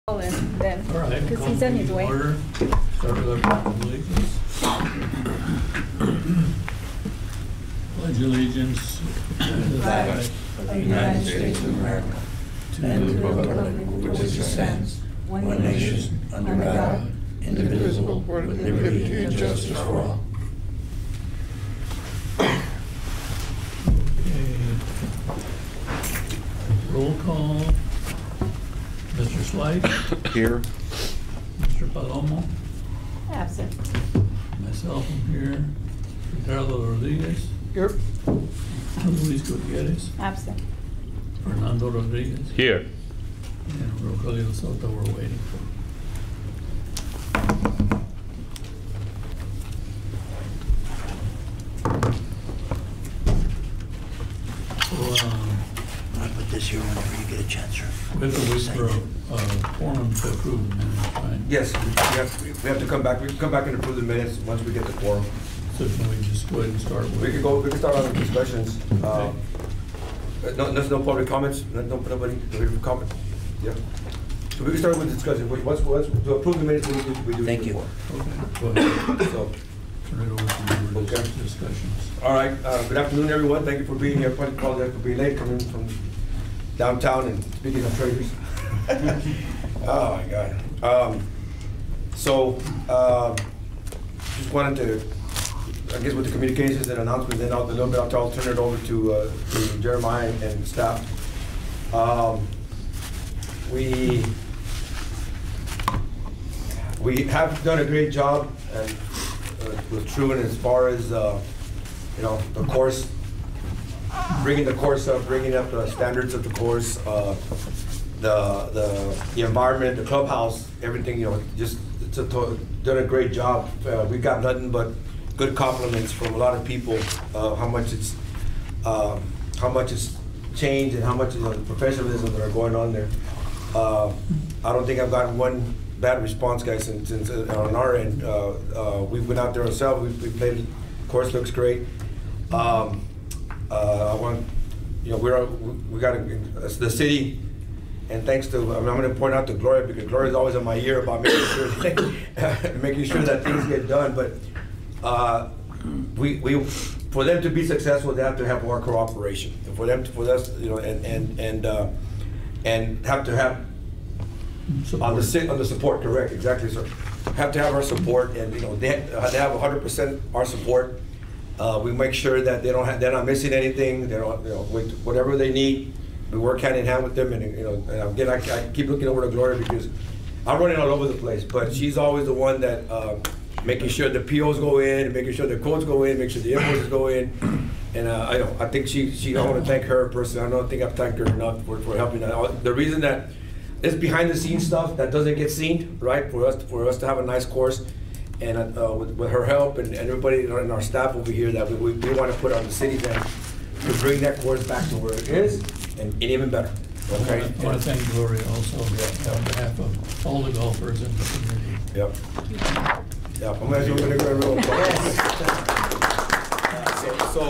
Then, all right, because he's on his way. Order. Start with our pledge of allegiance. Pledge allegiance to the flag of the United States of America, and to the republic which stands, one nation, under God, indivisible, with liberty and justice for all. Okay. Roll call. Mr. Slight. Here. Mr. Palomo. Absent. Myself, I'm here. Ricardo Rodriguez. Here. Luis Gutierrez. Absent. Fernando Rodriguez. Here. And Rogelio Soto, we're waiting for. So, I'll put this here whenever you get a chance, sir. we have to wait for a quorum to approve the minutes, right? Yes, we have to come back. We can come back and approve the minutes once we get the quorum. So can we just go ahead and start with? We can start on the discussions. There's no public comments, nobody here for comment. Yeah. So we can start with discussion. Once to approve the minutes, we do. Thank you. Okay, go ahead. So, Turn it over to you for Okay. discussions. all right, good afternoon, everyone. Thank you for being here. Apologize for being late, coming from downtown and speaking of traders. Oh, my God. Just wanted to, I guess with the communications and announcements, then a little bit, I'll turn it over to Jeremiah and staff. We have done a great job and with Truman as far as you know, the course, bringing the course up, bringing up the standards of the course, the environment, the clubhouse, everything. You know, just done a great job. We got nothing but good compliments from a lot of people. How much it's changed and how much the professionalism that are going on there. I don't think I've gotten one bad response, guys, since on our end. We went out there ourselves. We played. The course looks great. I want, you know, we got the city, and thanks to, I'm going to point out to Gloria, because Gloria's always in my ear about making sure that things get done. But for them to be successful, they have to have more cooperation. And for us, you know, and have to have support. on the support. Correct, exactly, sir. Have to have our support, and you know, they have 100% our support. We make sure that they're not missing anything. They don't, you know, whatever they need, we work hand in hand with them. And you know, and again, I keep looking over to Gloria because I'm running all over the place, but she's always the one that making sure the POs go in, making sure the codes go in, make sure the invoices go in. And I think I want to thank her personally. I don't think I've thanked her enough for helping out. The reason that it's behind the scenes stuff that doesn't get seen, right? For us to have a nice course. And with her help and everybody in our staff over here, that we want to put on the city's end to bring that course back to where it is and even better. Okay. I want to thank Gloria also on behalf of all the golfers in the community. Yep. Yeah. I'm going to go real quick. So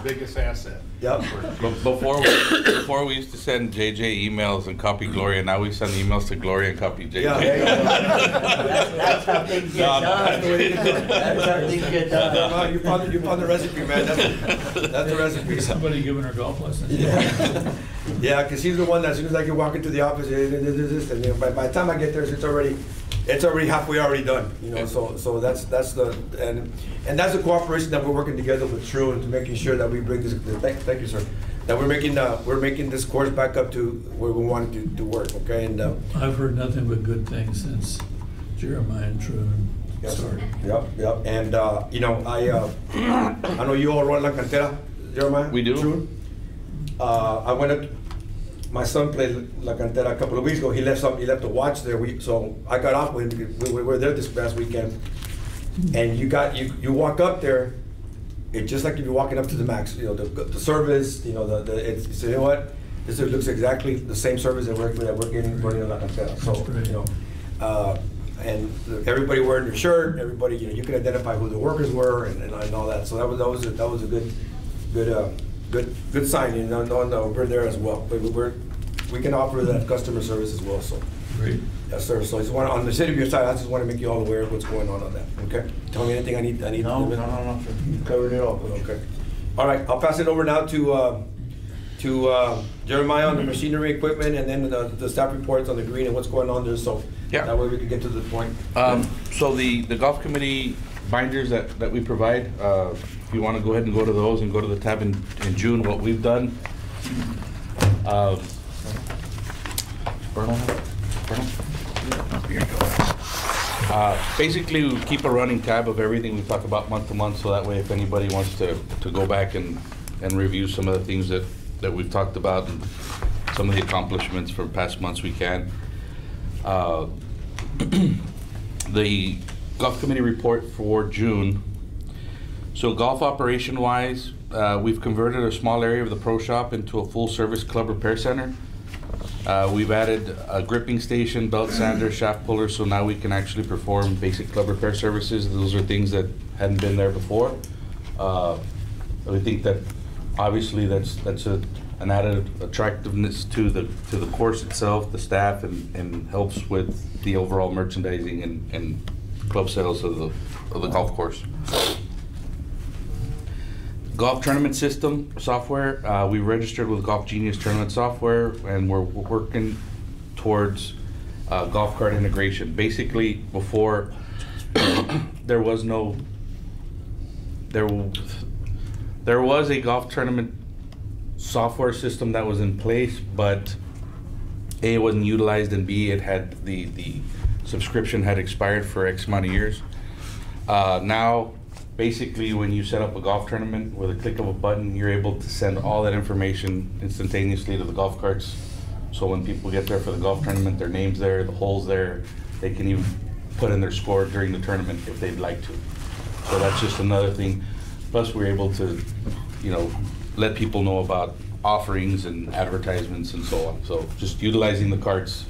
Biggest asset. Yep. Before we used to send JJ emails and copy Gloria. Now we send emails to Gloria and copy JJ. Yeah. That's how things get done. That's how things get done. You found the recipe, man. That's the recipe. Somebody giving her golf lessons. Yeah. Yeah, because he's the one that as soon as I can walk into the office, and you know, by the time I get there, it's already halfway already done. You know, so that's the and that's the cooperation that we're working together with True and to making sure that we bring this. Thank you, sir. That we're making this course back up to where we want it to work. Okay, and I've heard nothing but good things since Jeremiah and True started. Yep. And you know, I know you all run La Cantera, Jeremiah. We do. True. I went up. My son played La Cantera a couple of weeks ago. He left a watch there. So I got off with him because we were there this past weekend. And you walk up there, it's just like if you're walking up to the max. You know, the service. You know, it's you know what, this looks exactly the same service that we're getting running in La Cantera. So you know, and everybody wearing their shirt. Everybody, you know, you can identify who the workers were and all that. So that was a good sign, you know, we're there as well. But we can offer that customer service as well. So Great. Yes, sir. So I just want, on the city of your side, I just want to make you all aware of what's going on that, okay? Tell me anything I need. No, sir. You covered it all. Okay. All right, I'll pass it over now to Jeremiah on the machinery equipment, and then the staff reports on the green and what's going on there, so Yeah. that way we can get to the point. So the golf committee binders that we provide, if you want to go ahead and go to those and go to the tab in June, what we've done. Here you go. Basically, we keep a running tab of everything we talk about month to month, so that way if anybody wants to go back and review some of the things that we've talked about and some of the accomplishments from past months, we can. The golf committee report for June. So golf operation wise, we've converted a small area of the pro shop into a full service club repair center. We've added a gripping station, belt sander, shaft puller, so now we can actually perform basic club repair services. Those are things that hadn't been there before. We think that obviously that's an added attractiveness to the course itself, the staff, and helps with the overall merchandising and club sales of the golf course. Golf tournament system software, we registered with Golf Genius tournament software, and we're working towards golf cart integration. Basically, before there was a golf tournament software system that was in place, but A, it wasn't utilized, and B, it had the subscription had expired for X amount of years. Now, basically, when you set up a golf tournament with a click of a button, you're able to send all that information instantaneously to the golf carts. So when people get there for the golf tournament, their name's there, the hole's there. They can even put in their score during the tournament if they'd like to. So that's just another thing. Plus, we're able to, let people know about offerings and advertisements and so on. So just utilizing the carts.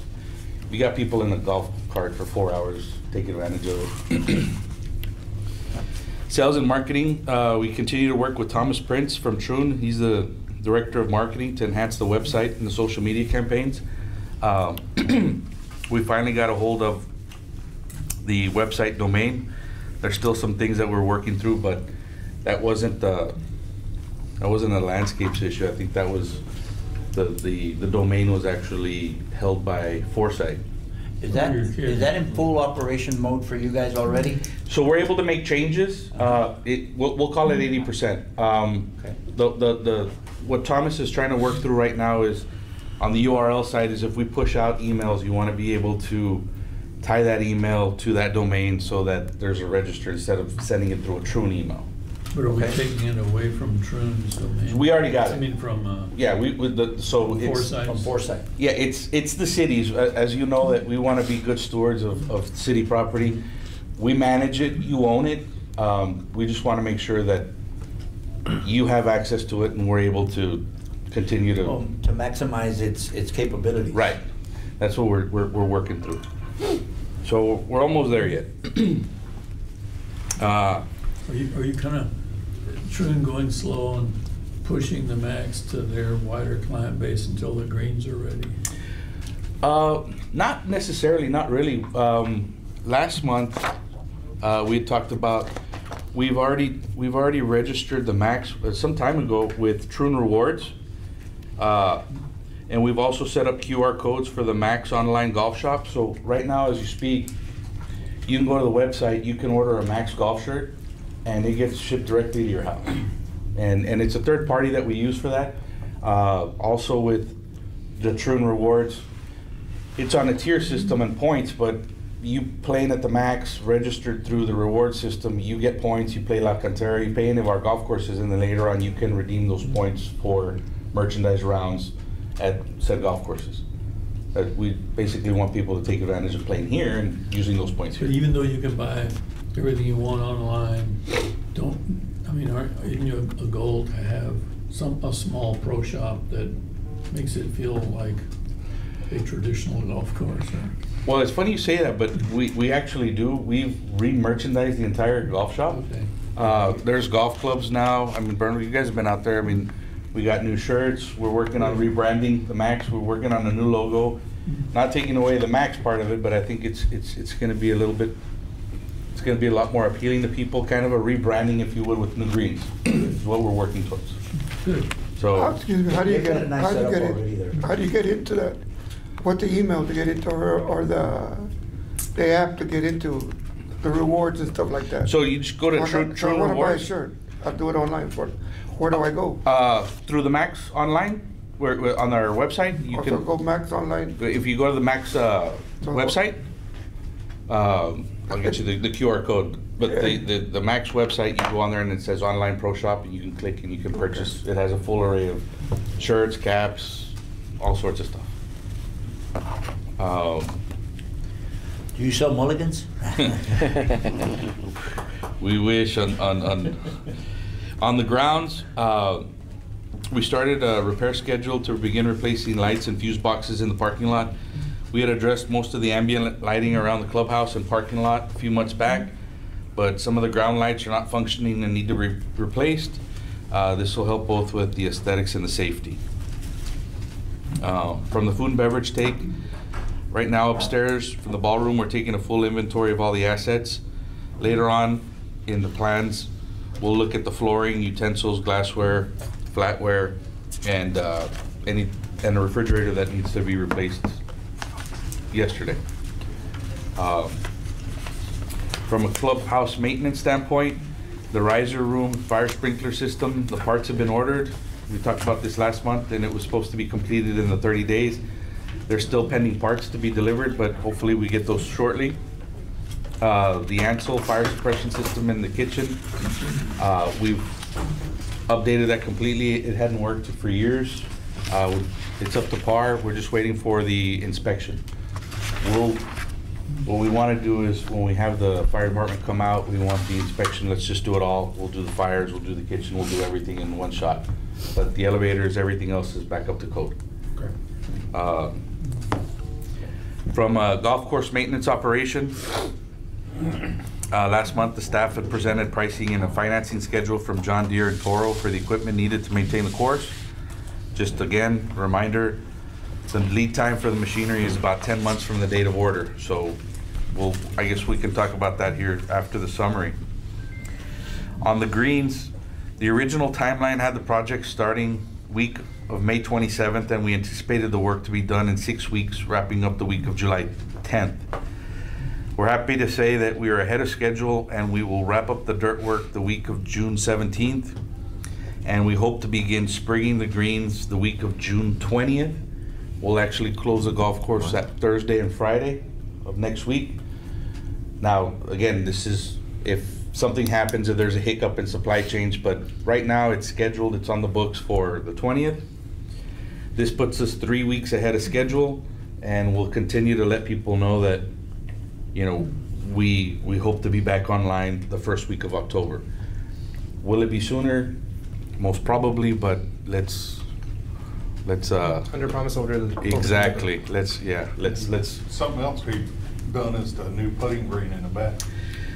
If you got people in a golf cart for 4 hours, take advantage of it. Sales and marketing, we continue to work with Thomas Prince from Troon. He's the director of marketing to enhance the website and the social media campaigns. We finally got a hold of the website domain. There's still some things that we're working through, but that wasn't a landscapes issue. I think that was the domain was actually held by Foresight. Is that in full operation mode for you guys already? So we're able to make changes. We'll call it 80%. Okay. What Thomas is trying to work through right now is on the URL side is if we push out emails, you want to be able to tie that email to that domain so that there's a register instead of sending it through a Troon email. But are we taking it away from Troon's domain? We already got it. I mean, from yeah, it's Foresight. From Foresight. yeah, it's the cities, as you know, that we want to be good stewards of city property. We manage it, you own it. We just want to make sure that you have access to it and we're able to continue to To maximize its capabilities. right. That's what we're working through. So we're almost there yet. Are you kind of Troon going slow and pushing the Max to their wider client base until the greens are ready? Not necessarily, not really. Last month, we talked about we've already registered the Max some time ago with Troon Rewards, and we've also set up QR codes for the Max online golf shop. So right now, as you speak, you can go to the website, you can order a Max golf shirt, and it gets shipped directly to your house. And it's a third party that we use for that. Also with the Troon Rewards, it's on a tier system and points, but you playing at the Max, registered through the reward system, you get points, you play La Cantera, you pay any of our golf courses, and then later on you can redeem those points for merchandise rounds at said golf courses. We basically want people to take advantage of playing here and using those points But here. even though you can buy everything you want online, isn't you a goal to have a small pro shop that makes it feel like a traditional golf course? Well, it's funny you say that, but we actually do. We've re-merchandised the entire golf shop. Okay. There's golf clubs now. I mean, Bernard, you guys have been out there. I mean, we got new shirts. We're working on rebranding the Max. We're working on a new logo. Not taking away the max part of it, but I think it's going to be a little bit. It's going to be a lot more appealing to people. Kind of a rebranding, if you would, with new greens. Is what we're working towards. Good. So. Excuse me, how do you They've got get, a nice how do you setup get already it, there. how do you get into that? What the email to get into her, or the app to get into the rewards and stuff like that? So you just go to Or True not- so I wanna buy a Rewards. shirt, I'll do it online for, where do I go? Through the Max online, we're on our website. You Also can, go Max online? if you go to the Max website, I'll get you the QR code. But the Max website, you go on there and it says Online Pro Shop, and you can click and you can purchase. It has a full array of shirts, caps, all sorts of stuff. Do you sell mulligans? We wish on the grounds. We started a repair schedule to begin replacing lights and fuse boxes in the parking lot. We had addressed most of the ambient lighting around the clubhouse and parking lot a few months back, but some of the ground lights are not functioning and need to be replaced. This will help both with the aesthetics and the safety. From the food and beverage take, right now upstairs from the ballroom, we're taking a full inventory of all the assets. Later on in the plans, we'll look at the flooring, utensils, glassware, flatware, and a refrigerator that needs to be replaced yesterday. From a clubhouse maintenance standpoint, the riser room, fire sprinkler system, the parts have been ordered. We talked about this last month, and it was supposed to be completed in the 30 days. There's still pending parts to be delivered, but hopefully we get those shortly. The Ansel fire suppression system in the kitchen, we've updated that completely. It hadn't worked for years. It's up to par. We're just waiting for the inspection. What we want to do is when we have the fire department come out, we want the inspection. Let's just do it all. We'll do the fires, we'll do the kitchen, we'll do everything in one shot. But the elevators, everything else is back up to code. Okay. From a golf course maintenance operation, last month the staff had presented pricing and a financing schedule from John Deere and Toro for the equipment needed to maintain the course. Just again, reminder, the lead time for the machinery is about 10 months from the date of order. So I guess we can talk about that here after the summary. On the greens, the original timeline had the project starting week of May 27th, and we anticipated the work to be done in 6 weeks, wrapping up the week of July 10th. We're happy to say that we are ahead of schedule, and we will wrap up the dirt work the week of June 17th, and we hope to begin sprigging the greens the week of June 20th. We'll actually close the golf course that Thursday and Friday of next week. Now, again, this is if something happens, if there's a hiccup in supply chains, but right now it's scheduled, it's on the books for the 20th. This puts us 3 weeks ahead of schedule, and we'll continue to let people know that, you know, we hope to be back online the first week of October. Will it be sooner? Most probably, but let's Under promise, over the. exactly. Let's Something else we've done is the new putting green in the back.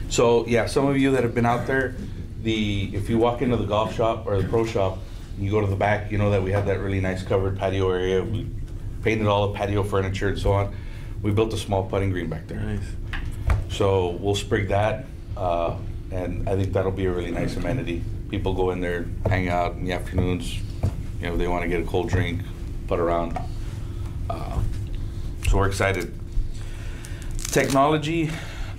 So yeah, some of you that have been out there, if you walk into the golf shop or the pro shop, and you go to the back, you know that we have that really nice covered patio area. We painted all the patio furniture and so on. We built a small putting green back there. Nice. So we'll sprig that, and I think that'll be a really nice amenity. People go in there, hang out in the afternoons. You know, they want to get a cold drink, putt around. So we're excited. Technology,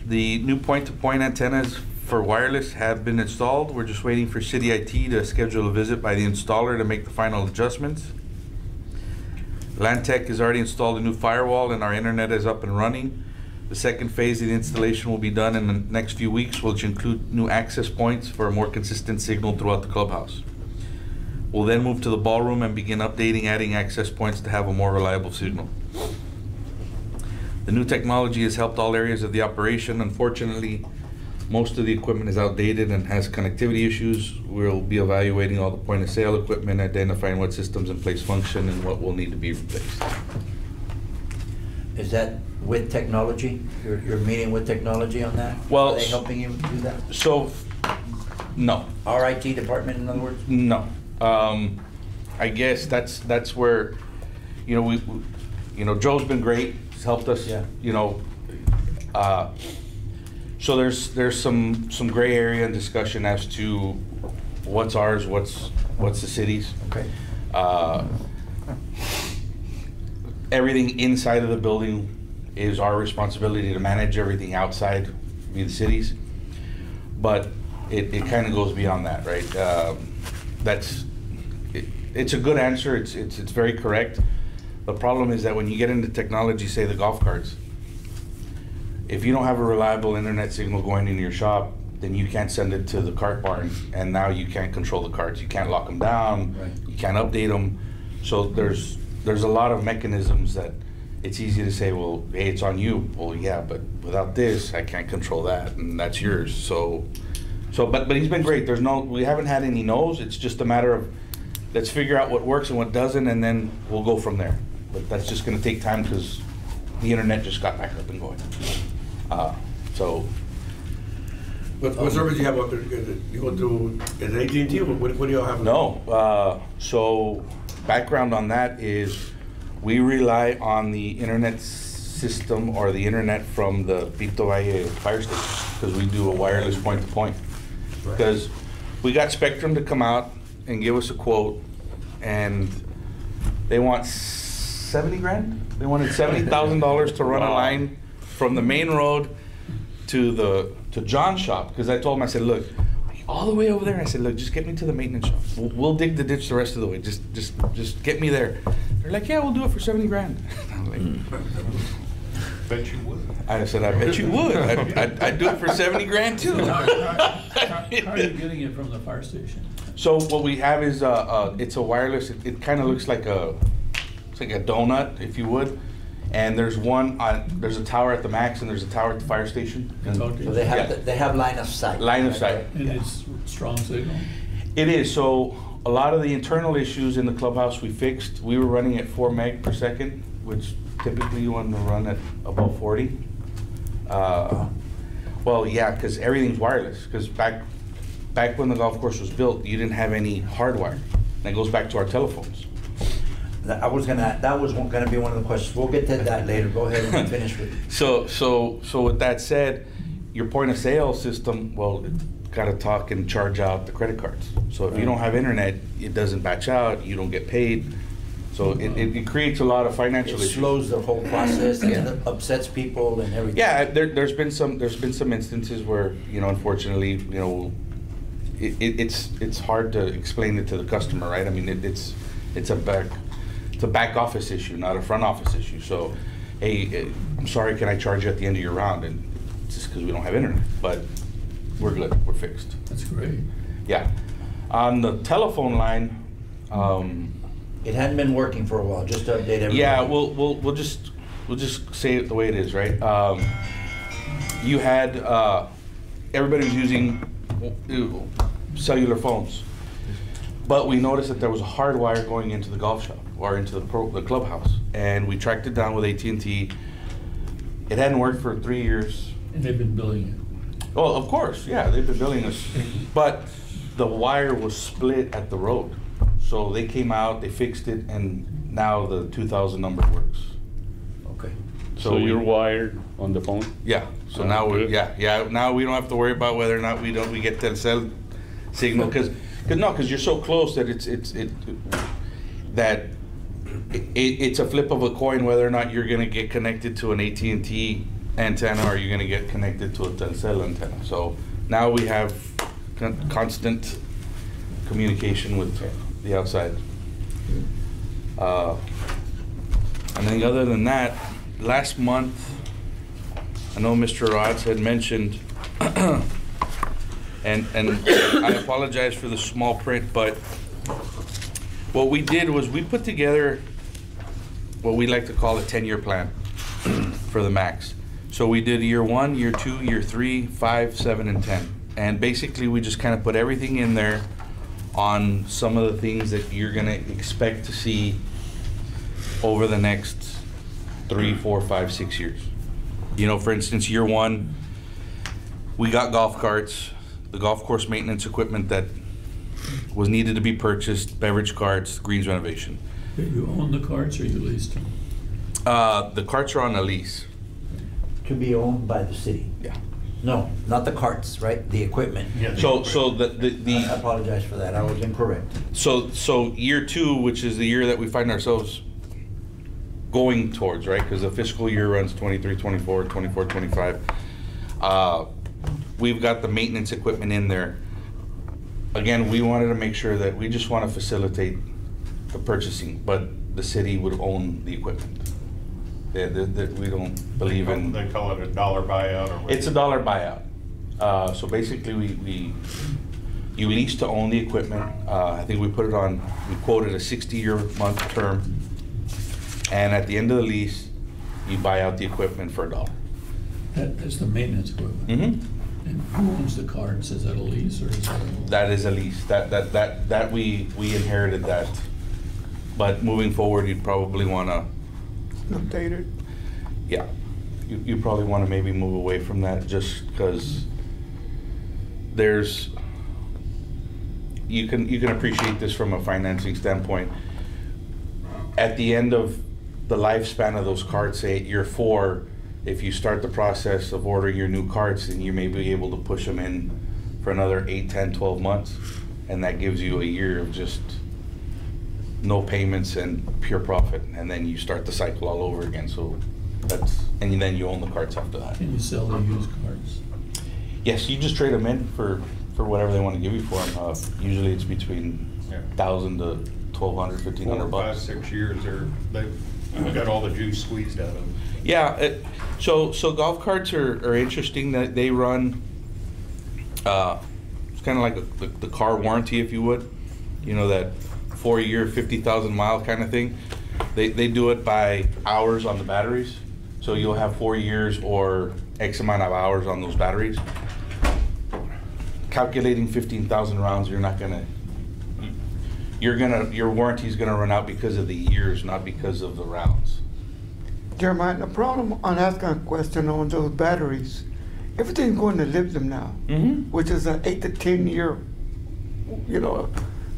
the new point-to-point antennas for wireless have been installed. We're just waiting for City IT to schedule a visit by the installer to make the final adjustments. Landtech has already installed a new firewall and our internet is up and running. The second phase of the installation will be done in the next few weeks, which include new access points for a more consistent signal throughout the clubhouse. We'll then move to the ballroom and begin updating, adding access points to have a more reliable signal. The new technology has helped all areas of the operation. Unfortunately, most of the equipment is outdated and has connectivity issues. We'll be evaluating all the point of sale equipment, identifying what systems in place function and what will need to be replaced. Is that with technology? You're meeting with technology on that? Well, Are they helping you do that? So, no. Our IT department, in other words? No. I guess that's where, you know, you know, Joe's been great, he's helped us, Yeah. you know. So there's some gray area and discussion as to what's ours, what's the city's. Okay. Everything inside of the building is our responsibility to manage. Everything outside be the city's. But it kind of goes beyond that, right? It's a good answer. It's very correct. The problem is that when you get into technology, say the golf carts, if you don't have a reliable internet signal going into your shop, then you can't send it to the cart barn, and now you can't control the carts. You can't lock them down. Right. You can't update them. So there's a lot of mechanisms that it's easy to say, well, hey, it's on you. Well, yeah, but without this, I can't control that, and that's yours. But he's been great. We haven't had any no's. It's just a matter of let's figure out what works and what doesn't, and then we'll go from there. But that's just going to take time because the internet just got back up and going. What service do you have out there? You go through, is it AT&T, or what do y'all have? No. So background on that is we rely on the internet system or the internet from the Pito Valle fire station because we do a wireless point-to-point. Right. Because we got Spectrum to come out and give us a quote, and they want 70 grand? They wanted $70,000 to run a line from the main road to John's shop, because I told him, I said, look, all the way over there. I said, look, just get me to the maintenance shop. We'll dig the ditch the rest of the way. Just get me there. They're like, yeah, we'll do it for 70 grand. I'm like, Bet you would. I said, I bet you would. I'd do it for 70 grand too. How are you getting it from the fire station? So what we have is it's a wireless. It kind of looks like it's like a donut, if you would. And there's there's a tower at the Max and there's a tower at the fire station. So they have line of sight. Line of sight. And it's strong signal? It is. So a lot of the internal issues in the clubhouse we fixed. We were running at 4 meg per second, which typically you want to run at above 40. Well, yeah, because everything's wireless. Because back when the golf course was built, you didn't have any hardwire. That goes back to our telephones. That was gonna be one of the questions. We'll get to that later. Go ahead and finish with it. So with that said, your point of sale system, well, it's got to talk and charge out the credit cards. So if you don't have internet, it doesn't batch out. You don't get paid. So it creates a lot of financial It issues. slows the whole process and upsets people and everything. Yeah, there's been some instances where, you know, unfortunately, you know, it's hard to explain it to the customer, right? I mean, it's a back office issue, not a front office issue. So, hey, I'm sorry, can I charge you at the end of your round? And it's just because we don't have internet, but we're good, we're fixed. That's great. Yeah. On the telephone line, It hadn't been working for a while, just to update everybody. yeah, we'll just say it the way it is, right? You had everybody was using cellular phones, but we noticed that there was a hard wire going into the golf shop or into the clubhouse, and we tracked it down with AT&T. It hadn't worked for 3 years. And they've been billing you? Well, of course, yeah, they've been billing us, but the wire was split at the road. So they came out, they fixed it, and now the 2000 number works. Okay. So you're wired on the phone? Yeah. So Oh, now we good. now we don't have to worry about whether or not we get Telcel signal because you're so close that it's a flip of a coin whether or not you're going to get connected to an AT&T antenna or you're going to get connected to a Telcel antenna. So now we have constant communication with the outside. And then other than that, last month, I know Mr. Rods had mentioned, and I apologize for the small print, but what we did was we put together what we like to call a 10-year plan for the Max. So we did year 1, year 2, year 3, 5, 7, and 10. And basically we just kind of put everything in there on some of the things that you're gonna expect to see over the next 3, 4, 5, 6 years. You know, for instance, year 1, we got golf carts, the golf course maintenance equipment that was needed to be purchased, beverage carts, greens renovation. You own the carts or you leased them? The carts are on a lease. To be owned by the city? Yeah. No, not the carts, right? The equipment. Yeah. So I the apologize for that, I was incorrect. so year 2, which is the year that we find ourselves going towards, right? Because the fiscal year runs 23, 24, 24, 25. We've got the maintenance equipment in there. Again, we wanted to make sure that we just want to facilitate the purchasing, but the city would own the equipment. That we don't believe in. They call it a dollar buyout or what? It's a dollar buyout. So basically, you lease to own the equipment. I think we put it on, we quoted a 60-year month term. And at the end of the lease, you buy out the equipment for $1. That's the maintenance equipment. Mm-hmm. And who owns the carts? Is that a lease or is that a? That is a lease. That we inherited that. But moving forward, you'd probably want to, Updated. yeah, you probably want to maybe move away from that just because you can appreciate this from a financing standpoint. At the end of the lifespan of those carts, say at year 4, if you start the process of ordering your new carts, then you may be able to push them in for another 8, 10, 12 months. And that gives you a year of just no payments and pure profit. And then you start the cycle all over again. So and then you own the carts after that. Can you sell the used carts? Yes, you just trade them in for whatever they want to give you for them. Usually it's between $1,000 to $1,200, $1,500 4, bucks. 5, 6 years, they've got all the juice squeezed out of them. Yeah, so golf carts are interesting. That they run. It's kind of like the car warranty, if you would. You know, that 4-year, 50,000 mile kind of thing. They do it by hours on the batteries. So you'll have 4 years or X amount of hours on those batteries. Calculating 15,000 rounds, your warranty is gonna run out because of the years, not because of the rounds. Jeremiah, the problem on asking a question on those batteries, everything's going to lithium now, which is an 8 to 10 year,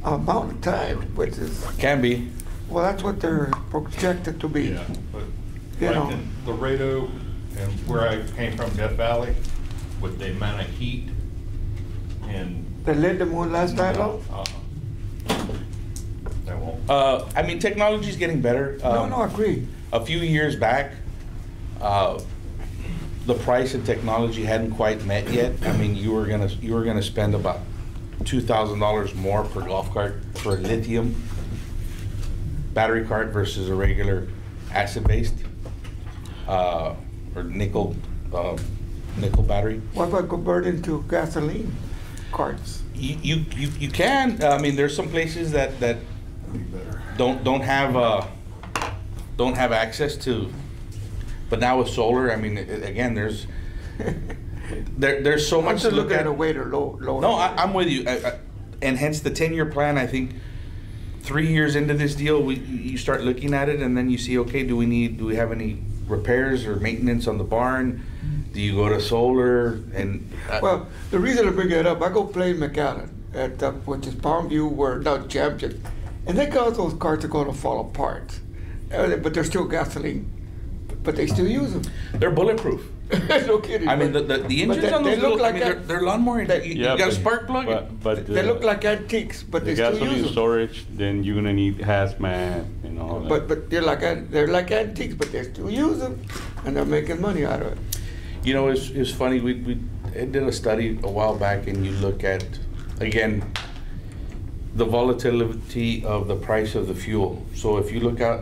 amount of time, which is, Can be. well, that's what they're projected to be. Yeah, but You know. like in Laredo and where I came from, Death Valley, with the amount of heat and. The lithium won't last that long? They won't. I mean, technology's getting better. No, I agree. A few years back, the price of technology hadn't quite met yet. I mean, you were gonna spend about $2,000 more per golf cart for a lithium battery cart versus a regular acid-based or nickel battery. What about converting to gasoline carts? You can. I mean, there's some places that don't have access to. But now with solar, I mean, again, there's so I'm much just to look looking at. at a way to lower. No, I'm with you. And hence the 10-year plan. I think 3 years into this deal, you start looking at it, and then you see, okay, do we have any repairs or maintenance on the barn? Do you go to solar? And Well, the reason I bring it up, I go play McAllen at which is Palmview, where now champion, and they got those carts are going to fall apart, but they're still gasoline, but they still use them. they're bulletproof. No kidding. I mean, but- the engines but on they those look little, like I mean, that- they're lawnmower. they- You got a spark plug? But they look like antiques, but the they still use gasoline them. storage, then you're gonna need hazmat and all that. But they're like antiques, but they still use them, and they're making money out of it. You know, it's funny. We did a study a while back, and you look at, again, the volatility of the price of the fuel. So if you look at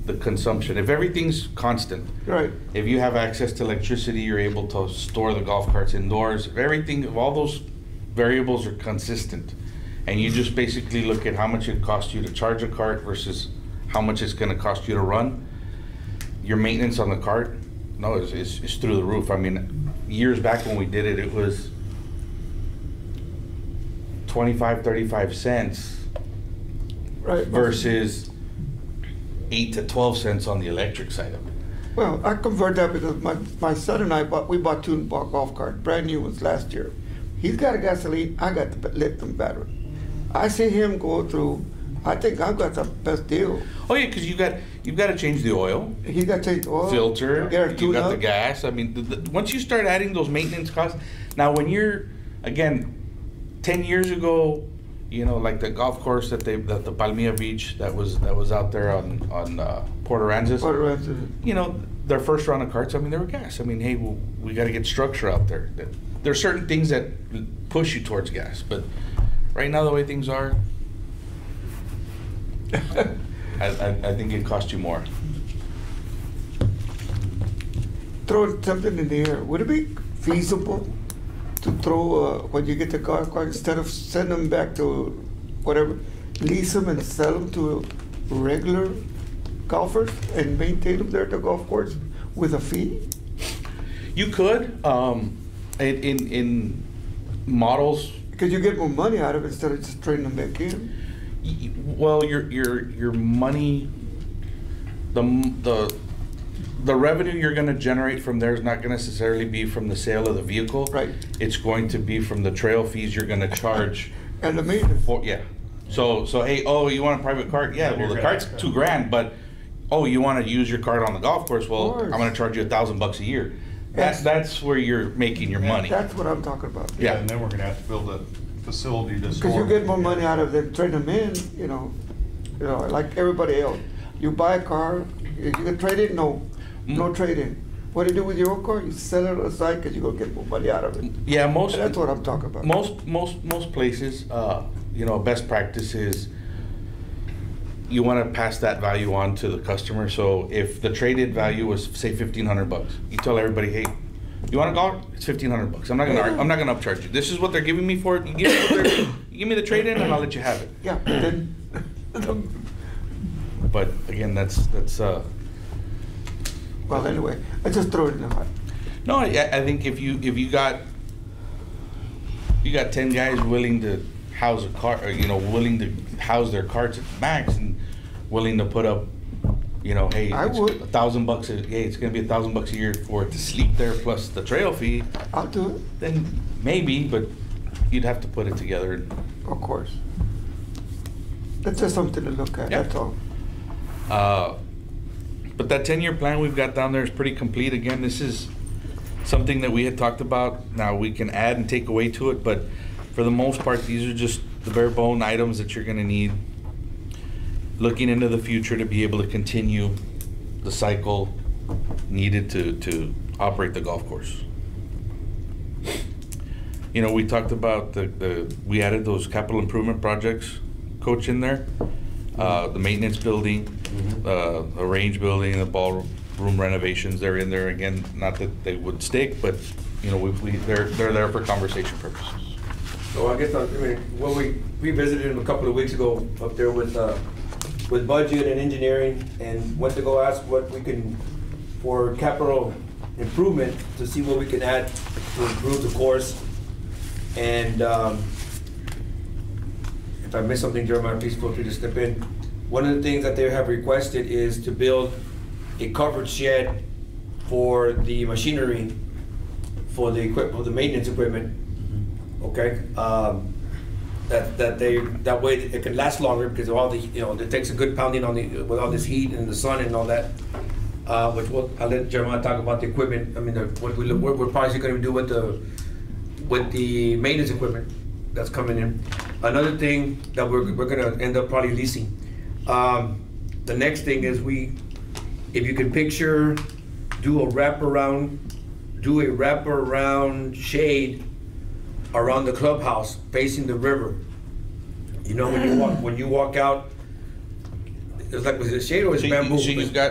the consumption, if everything's constant, Right. if you have access to electricity, you're able to store the golf carts indoors. If all those variables are consistent, and you just basically look at how much it costs you to charge a cart versus how much it's going to cost you to run, your maintenance on the cart, no, is through the roof. I mean, years back when we did it, it was 25, 35 cents Right. versus 8 to 12 cents on the electric side of it. Well, I convert that because my son and I bought two golf carts, brand new ones last year. He's got a gasoline, I got the lithium battery. I see him go through I think I've got the best deal. Oh yeah, because you've got to change the oil, He got to take oil. filter, Get a you tune got the up. gas. I mean, once you start adding those maintenance costs, now when you're, again, 10 years ago, you know, like the golf course that the Palmilla Beach that was out there on Port Aransas, Port Aransas. you know, their first round of carts, I mean, they were gas. I mean, hey, well, we got to get structure out there. There are certain things that push you towards gas, but right now the way things are, I think it costs you more. Throw something in the air. Would it be feasible to throw, when you get the golf cart, instead of send them back to whatever, lease them and sell them to regular golfers and maintain them there at the golf course with a fee? You could, in models. Because you get more money out of it instead of just trading them back in. Well, your money, the revenue you're going to generate from there is not going to necessarily be from the sale of the vehicle. Right. It's going to be from the trail fees you're going to charge. And the maintenance. Yeah. So hey, oh, you want a private cart? Yeah. Well, the cart's $2,000, but oh, you want to use your cart on the golf course? Well, I'm going to charge you $1,000 a year. That's where you're making your money. That's what I'm talking about. Yeah. And then we're gonna have to build a facility to store. Because you get more money out of them, trade them in, you know, like everybody else. You buy a car, you can trade it, no trade in. What do you do with your own car? You sell it on the side because you're gonna get more money out of it. Yeah, That's what I'm talking about. Most places, you know, best practice is you want to pass that value on to the customer. So if the traded value was say $1,500, you tell everybody, hey, you want a golf? It's $1,500. I'm not gonna upcharge you. This is what they're giving me for it. You give me the trade in, and I'll let you have it. Yeah, then. But again, that's. Well, anyway, I just throw it in the hat. No, I think if you got 10 guys willing to house a car, or, you know, willing to house their carts at max and willing to put up, you know, hey, I it's would. $1,000. Hey, it's gonna be $1,000 a year for it to sleep there plus the trail fee. I'll do it. Then maybe, but you'd have to put it together. Of course. That's just something to look at, Yeah. that's all. But that 10-year plan we've got down there is pretty complete. Again, this is something that we had talked about. Now we can add and take away to it, but for the most part, these are just the bare bone items that you're gonna need looking into the future to be able to continue the cycle needed to operate the golf course. You know, we talked about we added those capital improvement projects, Coach, in there. The maintenance building, the range building, the ballroom renovations, they're in there again. Not that they would stick, but you know, they're there for conversation purposes. So I guess, when we visited him a couple of weeks ago up there with budget and engineering, and went to go ask what we can, for capital improvement, to see what we can add to improve the course. And if I missed something, Jeremiah, please feel free to step in. One of the things that they have requested is to build a covered shed for the machinery, for the maintenance equipment. Okay, that way it can last longer, because of all the, you know, it takes a good pounding on with all this heat and the sun and all that. Which I'll let Jeremiah talk about the equipment. I mean, what we're probably going to do with the maintenance equipment that's coming in. Another thing that we're going to end up probably leasing. The next thing is if you can picture, do a wraparound shade around the clubhouse facing the river. You know, when you walk out, it's like, was it shade or is it bamboo?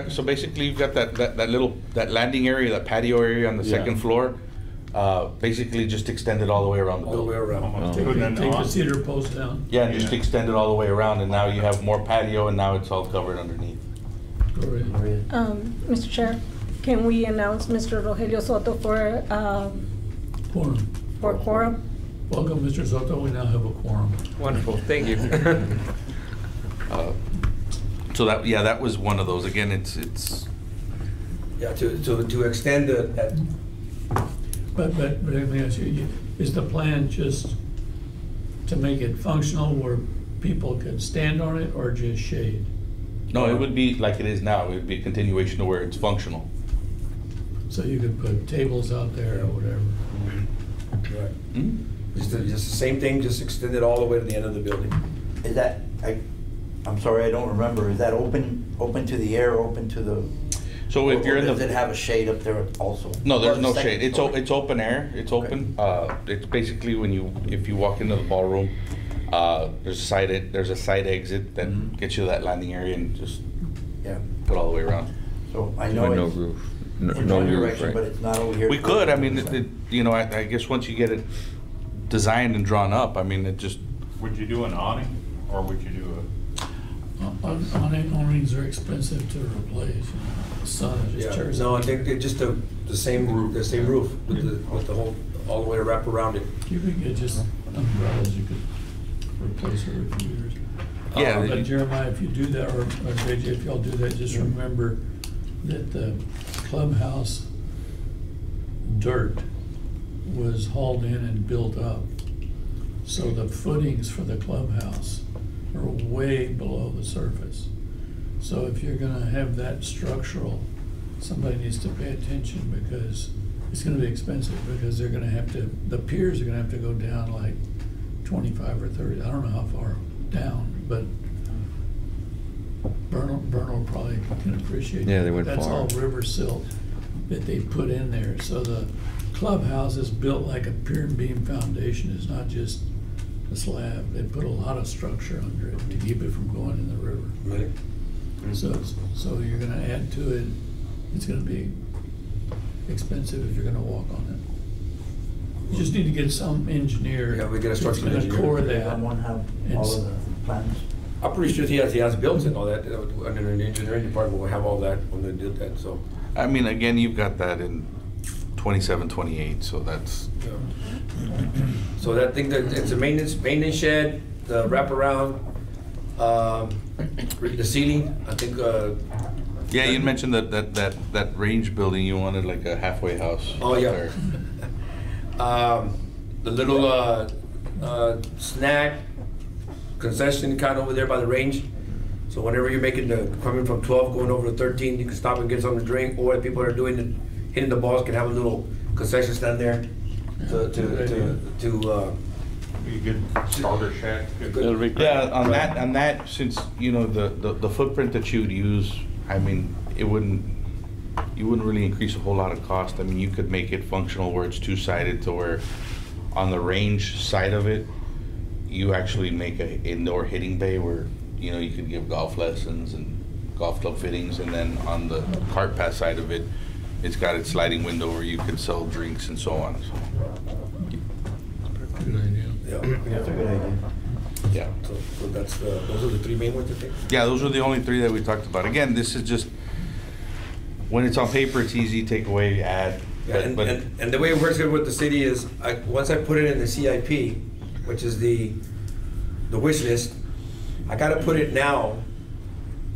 So basically you've got that landing area, that patio area on the second floor, basically just extended all the way around the building. All the way around. Take the cedar post down. Yeah, and just extend it all the way around, and now you have more patio, and now it's all covered underneath. Mr. Chair, can we announce Mr. Rogelio Soto for quorum? Welcome, Mr. Soto. We now have a quorum. Wonderful, thank you. So that was one of those. Again, it's. Yeah, to extend that. But let me ask you, is the plan just to make it functional where people could stand on it or just shade? No, it would be like it is now. It would be a continuation to where it's functional. So you could put tables out there or whatever. Right. Hmm? Just the same thing, just extend it all the way to the end of the building. Is that, I'm sorry, I don't remember, is that open to the air, open to the? So if you're in the. Or does it have a shade up there also? No, there's Or no the shade. second floor? It's open air. It's open. It's basically if you walk into the ballroom, there's a side exit that Mhm. gets you to that landing area and just Yeah, go all the way around. so I know No it's roof. in No one roof, direction, right? but it's not over here. We could. I mean, I guess once you get it designed and drawn up, I mean, it just. Would you do an awning, or would you do Awnings are expensive to replace, you know, the sun just Yeah, tears. no, I it. think it's just the same roof with the whole, all the way wrap around it. You could get just umbrellas, you could replace it every few years. Yeah, But Jeremiah, if you do that, or JJ, if y'all do that, just remember that the clubhouse dirt was hauled in and built up. So the footings for the clubhouse are way below the surface. So if you're gonna have that structural, somebody needs to pay attention, because it's gonna be expensive, because they're gonna have to, the piers are gonna have to go down like 25 or 30, I don't know how far down, but Bernal probably can appreciate. Yeah, they that. went That's far. all river silt that they put in there. So the clubhouse is built like a pier and beam foundation. It's not just a slab. They put a lot of structure under it to keep it from going in the river. Really? So you're gonna add to it, it's gonna be expensive if you're gonna walk on it. You just need to get some engineer. Yeah, we get a structural that's gonna engineer. core Does that. someone have all of the plans? I'm pretty sure he has built and all that, under the engineering department, will have all that when they did that, so. I mean, again, you've got that in 27, 28, so that's. So that thing, that it's a maintenance shed, the wraparound, the ceiling, I think, Yeah, you mentioned that range building, you wanted like a halfway house. oh, out yeah. there. The little, snack concession kind of over there by the range. So whenever you're coming from 12, going over to 13, you can stop and get something to drink, or if people are hitting the balls, can have a little concession stand there to be a good starter shack? It'll be great. Yeah, on that, since, you know, the footprint that you'd use, I mean, you wouldn't really increase a whole lot of cost. I mean, you could make it functional where it's two-sided, to where on the range side of it, you actually make a indoor hitting bay where, you know, you could give golf lessons and golf club fittings, and then on the cart path side of it, it's got its sliding window where you could sell drinks and so on. So, Good idea. yeah. That's a good idea. yeah. So those are the three main ones, I think. Yeah, those are the only three that we talked about. Again, this is just, when it's on paper, it's easy, take away, add. Yeah, and the way it works here with the city is, once I put it in the CIP, which is the wish list, I gotta put it now,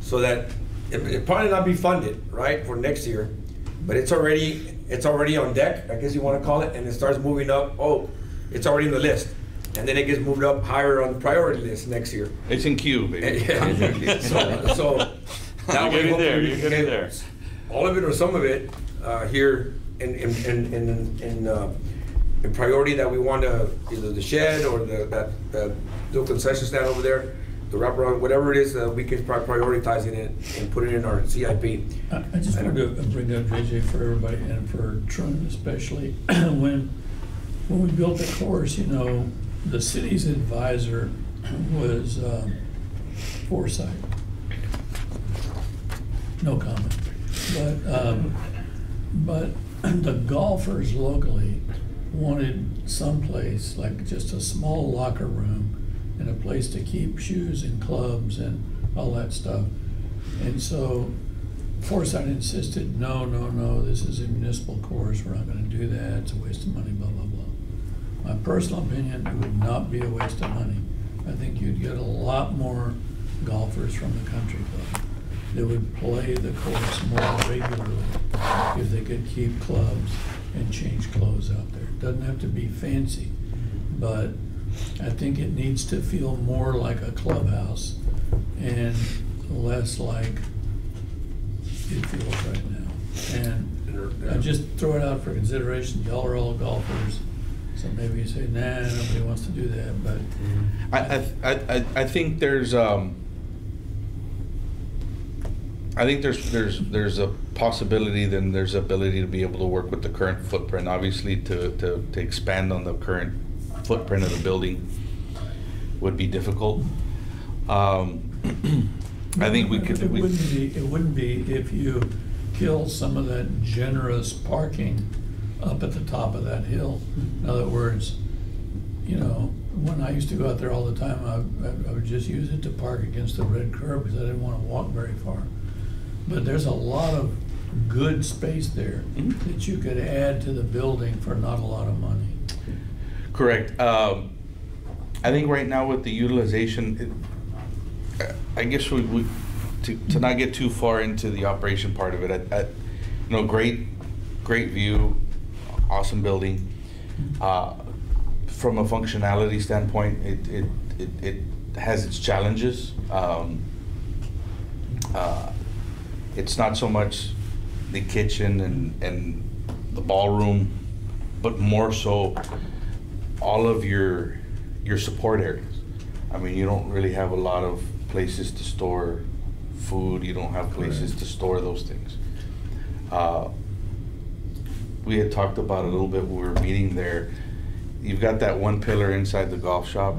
so that it probably not be funded, right, for next year, but it's already on deck, I guess you wanna call it, and it starts moving up, oh, it's already in the list, and then it gets moved up higher on the priority list next year. It's in queue, baby. Yeah. So that way, You're getting there, hopefully we you're can getting get there. all of it or some of it here in priority, that we want to, either the shed or that little concession stand over there, the wraparound, whatever it is, we can prioritize it and put it in our CIP. I just wanted to bring up, JJ, for everybody, and for Trun especially, when we built the course, you know, the city's advisor was Foresight. No comment. But the golfers locally wanted someplace, like just a small locker room and a place to keep shoes and clubs and all that stuff. And so Foresight insisted, no, this is a municipal course, we're not gonna do that, it's a waste of money, blah, blah, blah. My personal opinion, it would not be a waste of money. I think you'd get a lot more golfers from the country club that would play the course more regularly if they could keep clubs and change clothes out there. It doesn't have to be fancy, but I think it needs to feel more like a clubhouse and less like it feels right now. And I just throw it out for consideration. Y'all are all golfers, so maybe you say, nah, nobody wants to do that. But I think there's there's a possibility, then there's ability to be able to work with the current footprint. Obviously, to expand on the current footprint of the building would be difficult. I think we could. It wouldn't be if you kill some of that generous parking up at the top of that hill. In other words, you know, when I used to go out there all the time, I would just use it to park against the red curb because I didn't want to walk very far. But there's a lot of good space there that you could add to the building for not a lot of money. Correct. I think right now with the utilization, I guess we to not get too far into the operation part of it. You know, great view, awesome building. From a functionality standpoint, it has its challenges. It's not so much the kitchen and the ballroom, but more so all of your support areas. I mean, you don't really have a lot of places to store food. You don't have places to store those things. We had talked about it a little bit when we were meeting there. You've got that one pillar inside the golf shop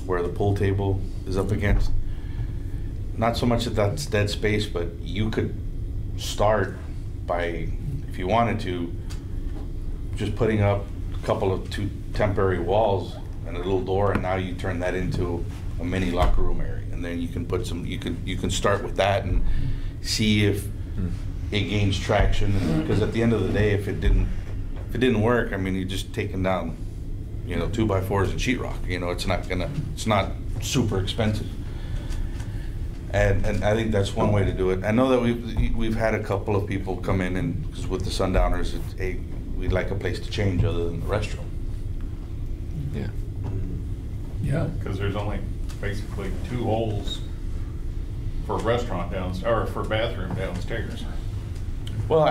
where the pool table is up against. Not so much that that's dead space, but you could start by, if you wanted to, just putting up a couple of two temporary walls and a little door, and now you turn that into a mini locker room area. And then you can put some, you can start with that and see if it gains traction. Because at the end of the day, if it didn't work, I mean, you're just taking down, you know, 2x4s and sheetrock. You know, it's not super expensive. And I think that's one way to do it. I know that we've had a couple of people come in, and because with the Sundowners, we'd like a place to change other than the restroom. Yeah. Yeah. Because there's only basically 2 holes for restaurant downstairs, or for bathroom downstairs. Well,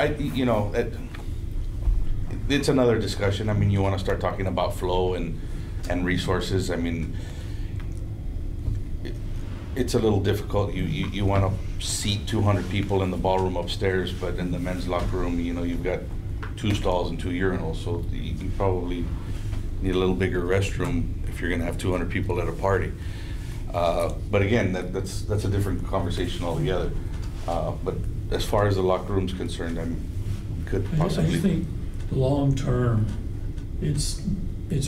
it's another discussion. I mean, you want to start talking about flow and resources. I mean, it's a little difficult. You want to seat 200 people in the ballroom upstairs, but in the men's locker room, you know, you've got 2 stalls and 2 urinals, so you probably need a little bigger restroom if you're going to have 200 people at a party. But again, that's a different conversation altogether. But as far as the locker room's concerned, I mean, could possibly. I think long term, it's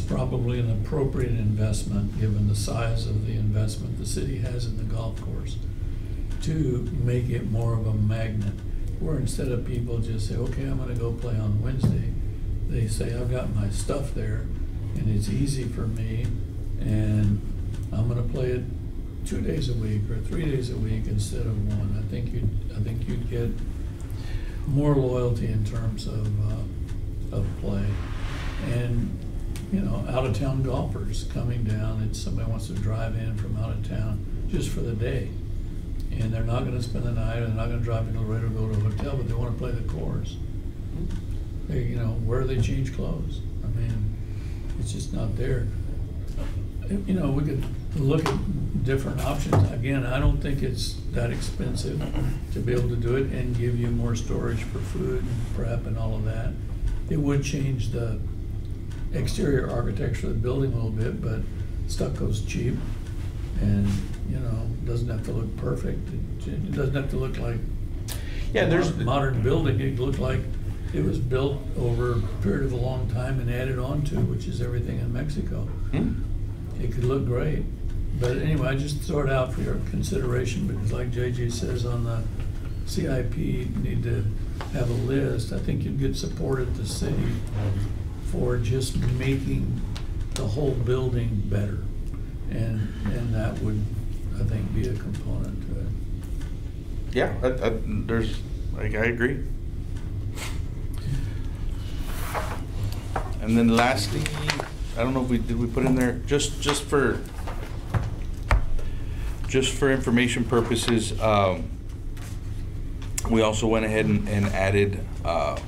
probably an appropriate investment, given the size of the investment the city has in the golf course, to make it more of a magnet, where instead of people just say, okay, I'm gonna go play on Wednesday, they say, I've got my stuff there, and it's easy for me, and I'm gonna play it 2 days a week or 3 days a week instead of 1. I think you'd get more loyalty in terms of play. And, you know, out-of-town golfers coming down, and somebody wants to drive in from out of town just for the day. And they're not gonna spend the night, or they're not gonna drive into Laredo, go to a hotel, but they wanna play the course. They, you know, where do they change clothes? I mean, it's just not there. You know, we could look at different options. Again, I don't think it's that expensive to be able to do it and give you more storage for food and prep and all of that. It would change the exterior architecture of the building a little bit, but stucco's cheap, and, you know, doesn't have to look perfect. It doesn't have to look like there's modern building. It look like it was built over a period of a long time and added on to, which is everything in Mexico. It could look great. But anyway, I just throw it out for your consideration, because like JJ says on the CIP, you need to have a list. I think you'd get support at the city for just making the whole building better. And that would, I think, be a component to it. Yeah, I agree. And then lastly, I don't know if did we put in there, just for information purposes, we also went ahead and added a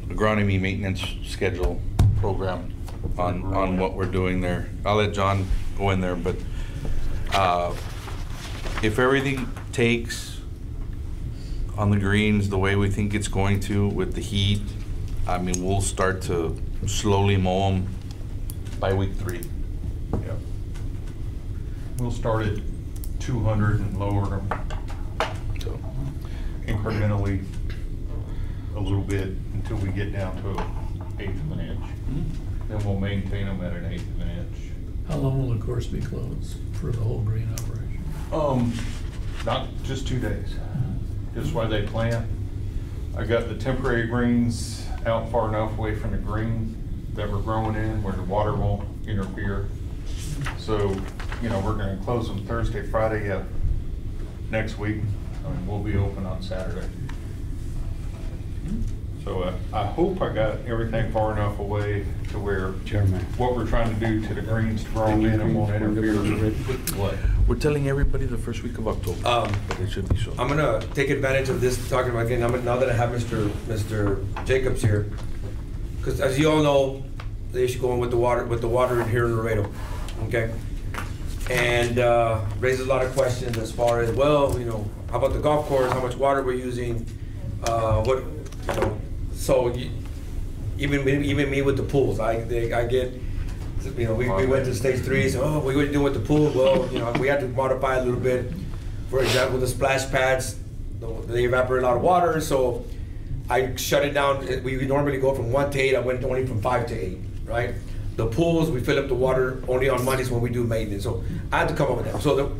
agronomy maintenance schedule program on what we're doing there. I'll let John go in there, but if everything takes on the greens the way we think it's going to with the heat, I mean, we'll start to slowly mow them by week 3. Yep. We'll start at 200 and lower them So incrementally a little bit until we get down to 1/8 of an inch. Then we'll maintain them at 1/8 of an inch. How long will the course be closed for the whole green operation? Not just 2 days. Just while they plant. I got the temporary greens out far enough away from the green that we're growing in where the water won't interfere. So, you know, we're gonna close them Thursday, Friday, next week. I mean, we'll be open on Saturday. So I hope I got everything far enough away to where Chairman. what we're trying to do to the greens to grow them in and won't interfere with what. we're telling everybody the first week of October, but it should be so. I'm gonna take advantage of this, talking about again, now that I have Mr. Jacobs here, because as you all know, the issue going with the water here in Laredo, okay? And raises a lot of questions as far as, well, you know, how about the golf course, how much water we're using, what, you know, so even me with the pools, I get, you know, we went to stage 3, so, oh, what are you doing with the pool? Well, you know, we had to modify a little bit. For example, the splash pads, they evaporate a lot of water, so I shut it down. We normally go from 1 to 8, I went only from 5 to 8, right? The pools, we fill up the water only on Mondays when we do maintenance, so I had to come up with that. So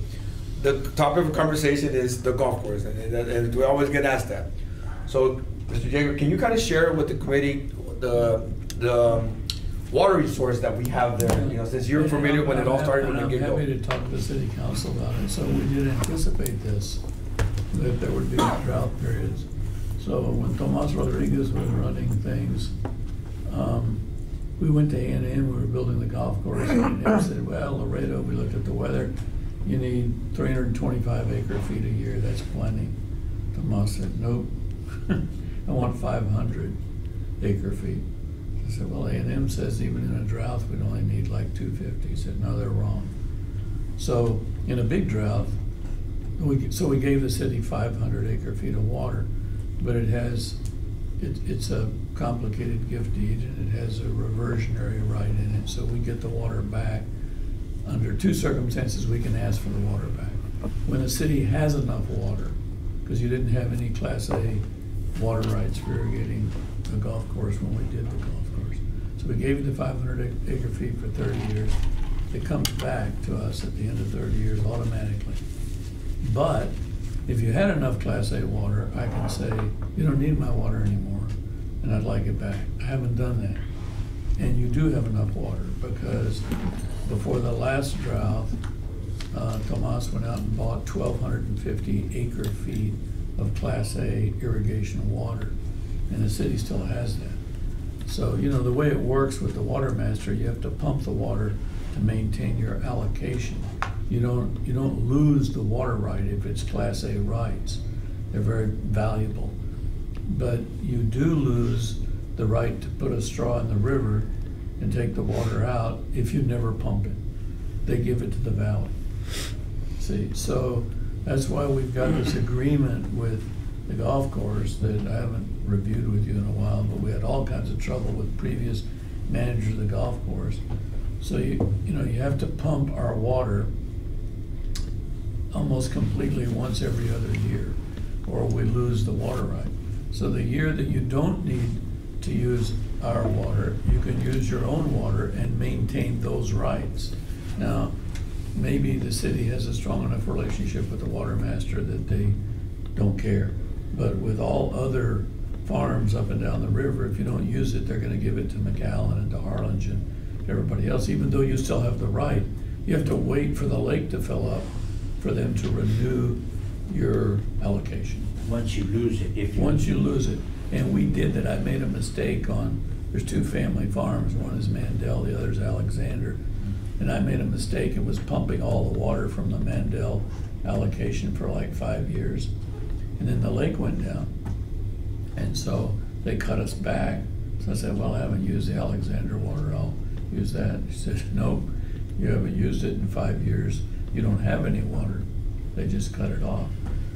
the topic of conversation is the golf course, and we always get asked that. So, Mr. Jacob, can you kind of share with the committee the water resource that we have there? You know, since you're familiar when it all started from the get-go. I'm happy to talk to the city council about it. So we did anticipate this, that there would be drought periods. So when Tomas Rodriguez was running things, we went to A&M, we were building the golf course, and A&M said, well, Laredo, we looked at the weather, you need 325 acre feet a year, that's plenty. Tomas said, nope, I want 500 acre feet. I said, well, A&M says even in a drought, we'd only need like 250. He said, no, they're wrong. So in a big drought, we gave the city 500 acre feet of water, but it's a complicated gift deed, and it has a reversionary right in it, so we get the water back. Under 2 circumstances, we can ask for the water back. When the city has enough water, because you didn't have any Class A water rights for irrigating the golf course when we did the golf course. So we gave you the 500 acre feet for 30 years. It comes back to us at the end of 30 years automatically. But if you had enough Class A water, I can say, you don't need my water anymore, and I'd like it back. I haven't done that. And you do have enough water, because before the last drought, Tomas went out and bought 1,250 acre feet of Class A irrigation water, and the city still has that. So, you know, the way it works with the water master, you have to pump the water to maintain your allocation. You don't lose the water right if it's Class A rights. They're very valuable. But you do lose the right to put a straw in the river and take the water out if you never pump it. They give it to the valley. See, so that's why we've got this agreement with the golf course that I haven't reviewed with you in a while, but we had all kinds of trouble with previous managers of the golf course. So you have to pump our water almost completely once every other year, or we lose the water right. So the year that you don't need to use our water, you can use your own water and maintain those rights. Now, maybe the city has a strong enough relationship with the water master that they don't care. But with all other farms up and down the river, if you don't use it, they're gonna give it to McAllen and to Harlingen, everybody else. Even though you still have the right, you have to wait for the lake to fill up for them to renew your allocation. Once you lose it, Once you lose it. And we did that. I made a mistake on there's two family farms. One is Mandel, the other is Alexander. And I made a mistake and was pumping all the water from the Mandel allocation for like 5 years. And then the lake went down. And so they cut us back. So I said, well, I haven't used the Alexander water, I'll use that. She said, no, you haven't used it in 5 years. You don't have any water. They just cut it off.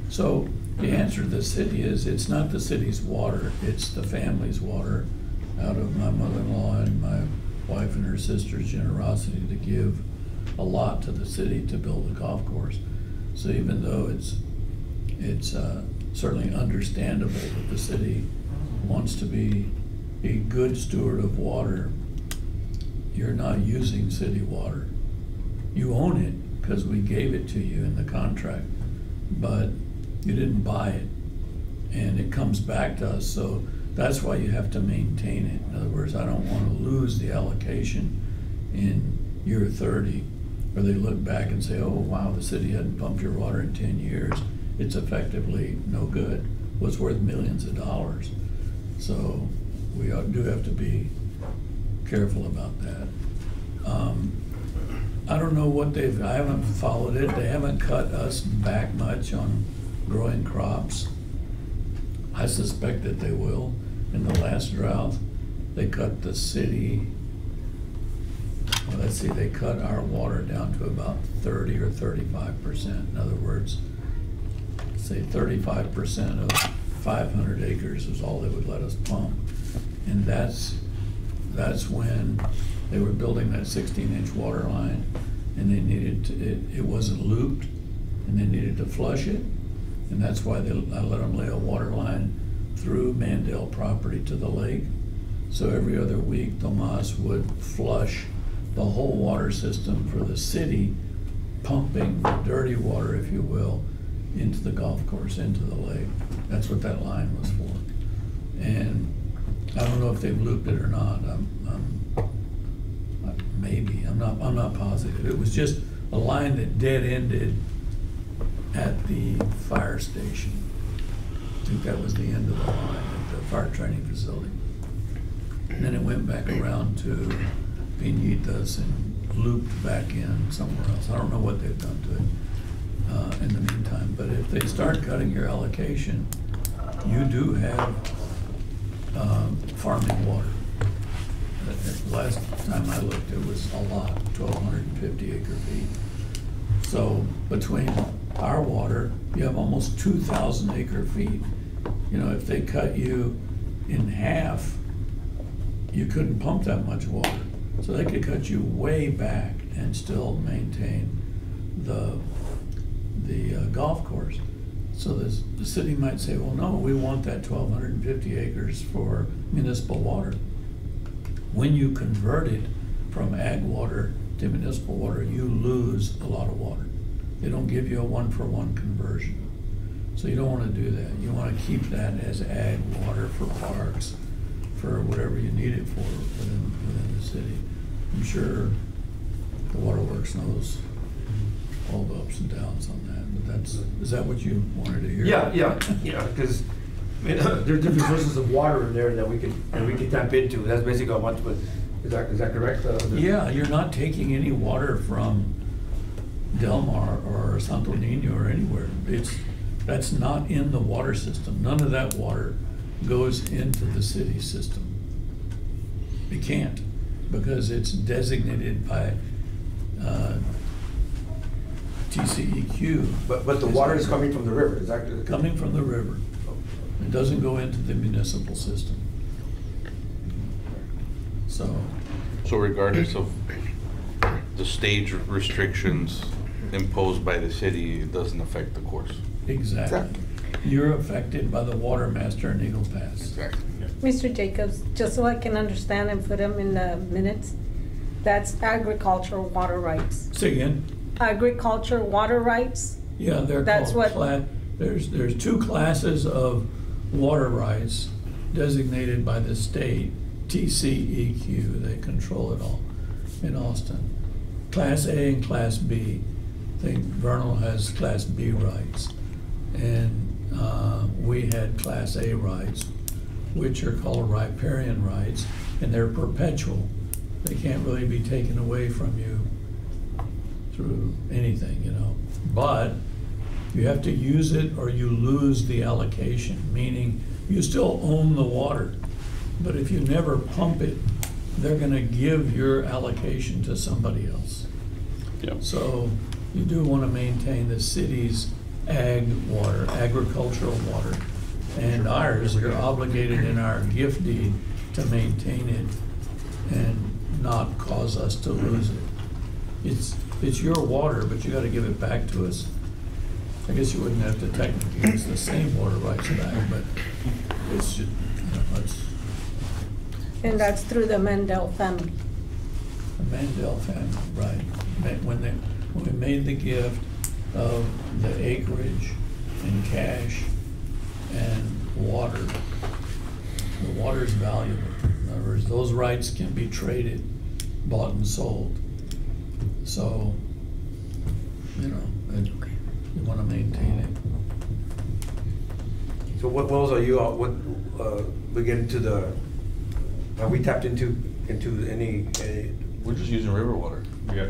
So the answer to the city is, it's not the city's water, it's the family's water out of my mother-in-law and my wife and her sister's generosity to give a lot to the city to build a golf course. So even though it's certainly understandable that the city wants to be a good steward of water, you're not using city water. You own it because we gave it to you in the contract, but you didn't buy it, and it comes back to us. So that's why you have to maintain it. In other words, I don't want to lose the allocation in year 30, where they look back and say, oh, wow, the city hadn't pumped your water in 10 years. It's effectively no good. Was worth millions of dollars. So we do have to be careful about that. I don't know what I haven't followed it. They haven't cut us back much on growing crops. I suspect that they will. In the last drought, they cut the city, well, let's see, they cut our water down to about 30 or 35%. In other words, say 35% of 500 acres is all they would let us pump. And that's when they were building that 16-inch water line, and they needed to, it wasn't looped, and they needed to flush it. And that's why I let them lay a water line through Mandel property to the lake. So every other week, Tomas would flush the whole water system for the city, pumping the dirty water, if you will, into the golf course, into the lake. That's what that line was for. And I don't know if they've looped it or not. Maybe, I'm not positive. It was just a line that dead-ended at the fire station. I think that was the end of the line at the fire training facility. And then it went back around to Piñitas and looped back in somewhere else. I don't know what they've done to it in the meantime, but if they start cutting your allocation, you do have farming water. Last time I looked, it was a lot, 1,250 acre feet. So between our water, you have almost 2,000 acre feet. You know, if they cut you in half, you couldn't pump that much water. So they could cut you way back and still maintain the golf course. So the city might say, well, no, we want that 1,250 acres for municipal water. When you convert it from ag water to municipal water, you lose a lot of water. They don't give you a one-for-one conversion. So you don't want to do that. You want to keep that as ag water for parks, for whatever you need it for within the city. I'm sure the waterworks knows all the ups and downs on that, but is that what you wanted to hear? Yeah, because I mean, there's different sources of water in there that we can tap into. That's basically what I want. Is that correct? Yeah, you're not taking any water from Del Mar or Santo Niño or anywhere. That's not in the water system. None of that water goes into the city system. It can't, because it's designated by TCEQ. But the water is coming from the river. Is that coming from the river? It doesn't go into the municipal system. So regardless of the stage restrictions imposed by the city, it doesn't affect the course. Exactly. You're affected by the water master in Eagle Pass. Exactly. Mr. Jacobs, just so I can understand and put them in the minutes, that's agricultural water rights. Say again? Agriculture water rights? Yeah, they're that's called what. There's two classes of water rights designated by the state, TCEQ. They control it all in Austin. Class A and Class B. I think Vernal has Class B rights. And we had Class A rights, which are called riparian rights. and they're perpetual. They can't really be taken away from you through anything, you know. But you have to use it or you lose the allocation, meaning you still own the water. But if you never pump it, they're gonna give your allocation to somebody else. Yep. So you do wanna maintain the city's ag water, agricultural water. And ours, you're obligated in our gift deed to maintain it and not cause us to lose it. It's your water, but you gotta give it back to us. I guess you wouldn't have to technically use the same water rights back, but it's just, you know, it's And that's through the Mandel family. the Mandel family, right. When we made the gift of the acreage and cash and water, the water's valuable. In other words, those rights can be traded, bought and sold. So, you know, you want to maintain it. So what wells are you, we get into the, have we tapped into any? We're just using river water. Yeah.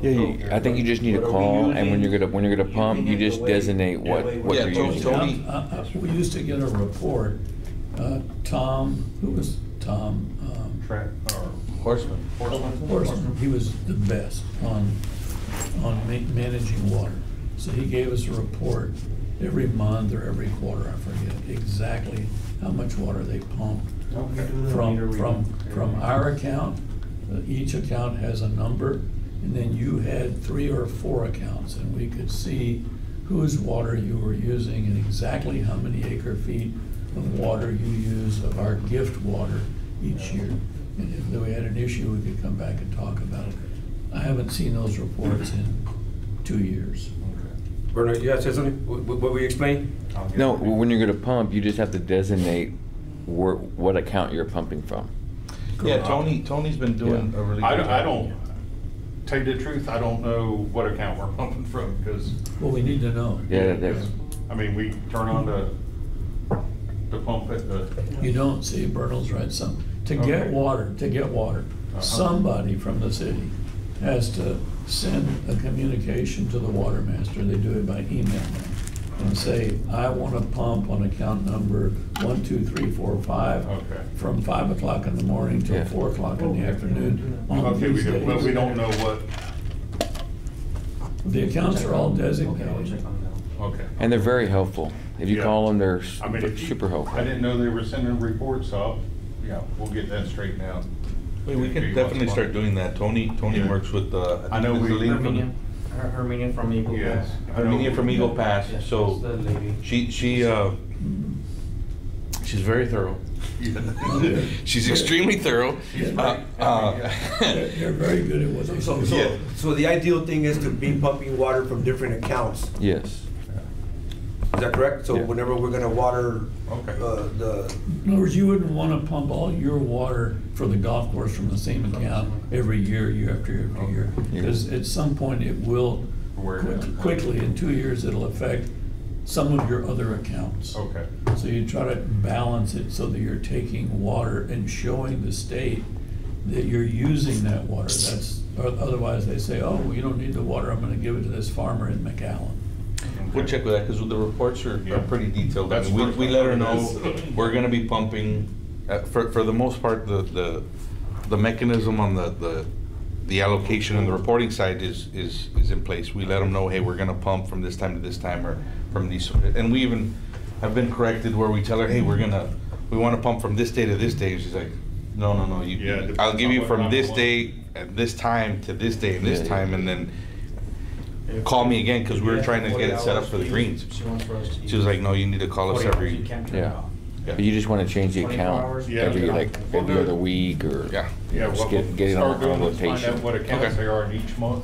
Yeah, I think you just need a call, and when you're gonna pump, you just designate what Yeah, you're using. Tony. We used to get a report. Tom, who was Tom? Horseman. Horseman. He was the best on managing water. So he gave us a report every month or every quarter, I forget exactly how much water they pumped. From our account, each account has a number, and then you had 3 or 4 accounts, and we could see whose water you were using and exactly how many acre feet of water you use of our gift water each year. And if we had an issue, we could come back and talk about it. I haven't seen those reports in 2 years. Bernard, you have to say something? What were you explaining? No, when you're gonna pump, you just have to designate what account you're pumping from. Yeah, Tony's been doing a really good job. I don't, tell you the truth, I don't know what account we're pumping from, because. Well, we need to know. Yeah, that's. I mean, we turn on the pump at the. You don't see Bernal's right, to get water, somebody from the city has to send a communication to the water master. They do it by email now, and say, I want to pump on account number 1, 2, 3, 4, 5 Okay. from 5 o'clock in the morning till 4 o'clock in the afternoon. On Okay, these days. but we don't know what, The accounts are all designated. okay. And they're very helpful. If you Yeah. call them, they're I mean, if you- super helpful. I didn't know they were sending reports up. Yeah, we'll get that straightened out. We can definitely start doing that. Tony Yeah. works with I know we- Herminia from Eagle Yes. Pass. Herminia from Eagle Pass, Yes, so that's the lady. she's very thorough. She's extremely thorough. They're very good at what they do. Yeah. So the ideal thing is to be pumping water from different accounts. Yes. Is that correct? So Yeah. whenever we're gonna water, Okay. In other words, you wouldn't want to pump all your water for the golf course from the same account every year, year after year after year. Yeah. Because at some point it will, Wear down. quickly, in 2 years, it'll affect some of your other accounts. Okay. So you try to balance it so that you're taking water and showing the state that you're using that water. That's, or otherwise they say, oh, well, you don't need the water, I'm gonna give it to this farmer in McAllen. We'll check with that, because the reports are pretty detailed. I That's mean, we let her know what it is. we're gonna be pumping, for the most part, the mechanism on the allocation and the reporting side is in place. We let them know, hey, we're gonna pump from this time to this time, or from these, and we even have been corrected where we tell her, hey, we wanna pump from this day to this day, and she's like, no, Yeah, I'll give you depends on from what this time day at this time to this day and this Yeah, yeah. time, and then call me again, because we were trying to get it set up for the greens. She wants for us to She was like, no, you need to call us 40 hours, every, you can't turn it Yeah. off. But you just wanna change the 24 account hours? Yeah. every, like, We'll every do it. other week, or. yeah. Yeah, Just what we'll get it start on doing is find rotation. out what accounts Okay. they are, and each month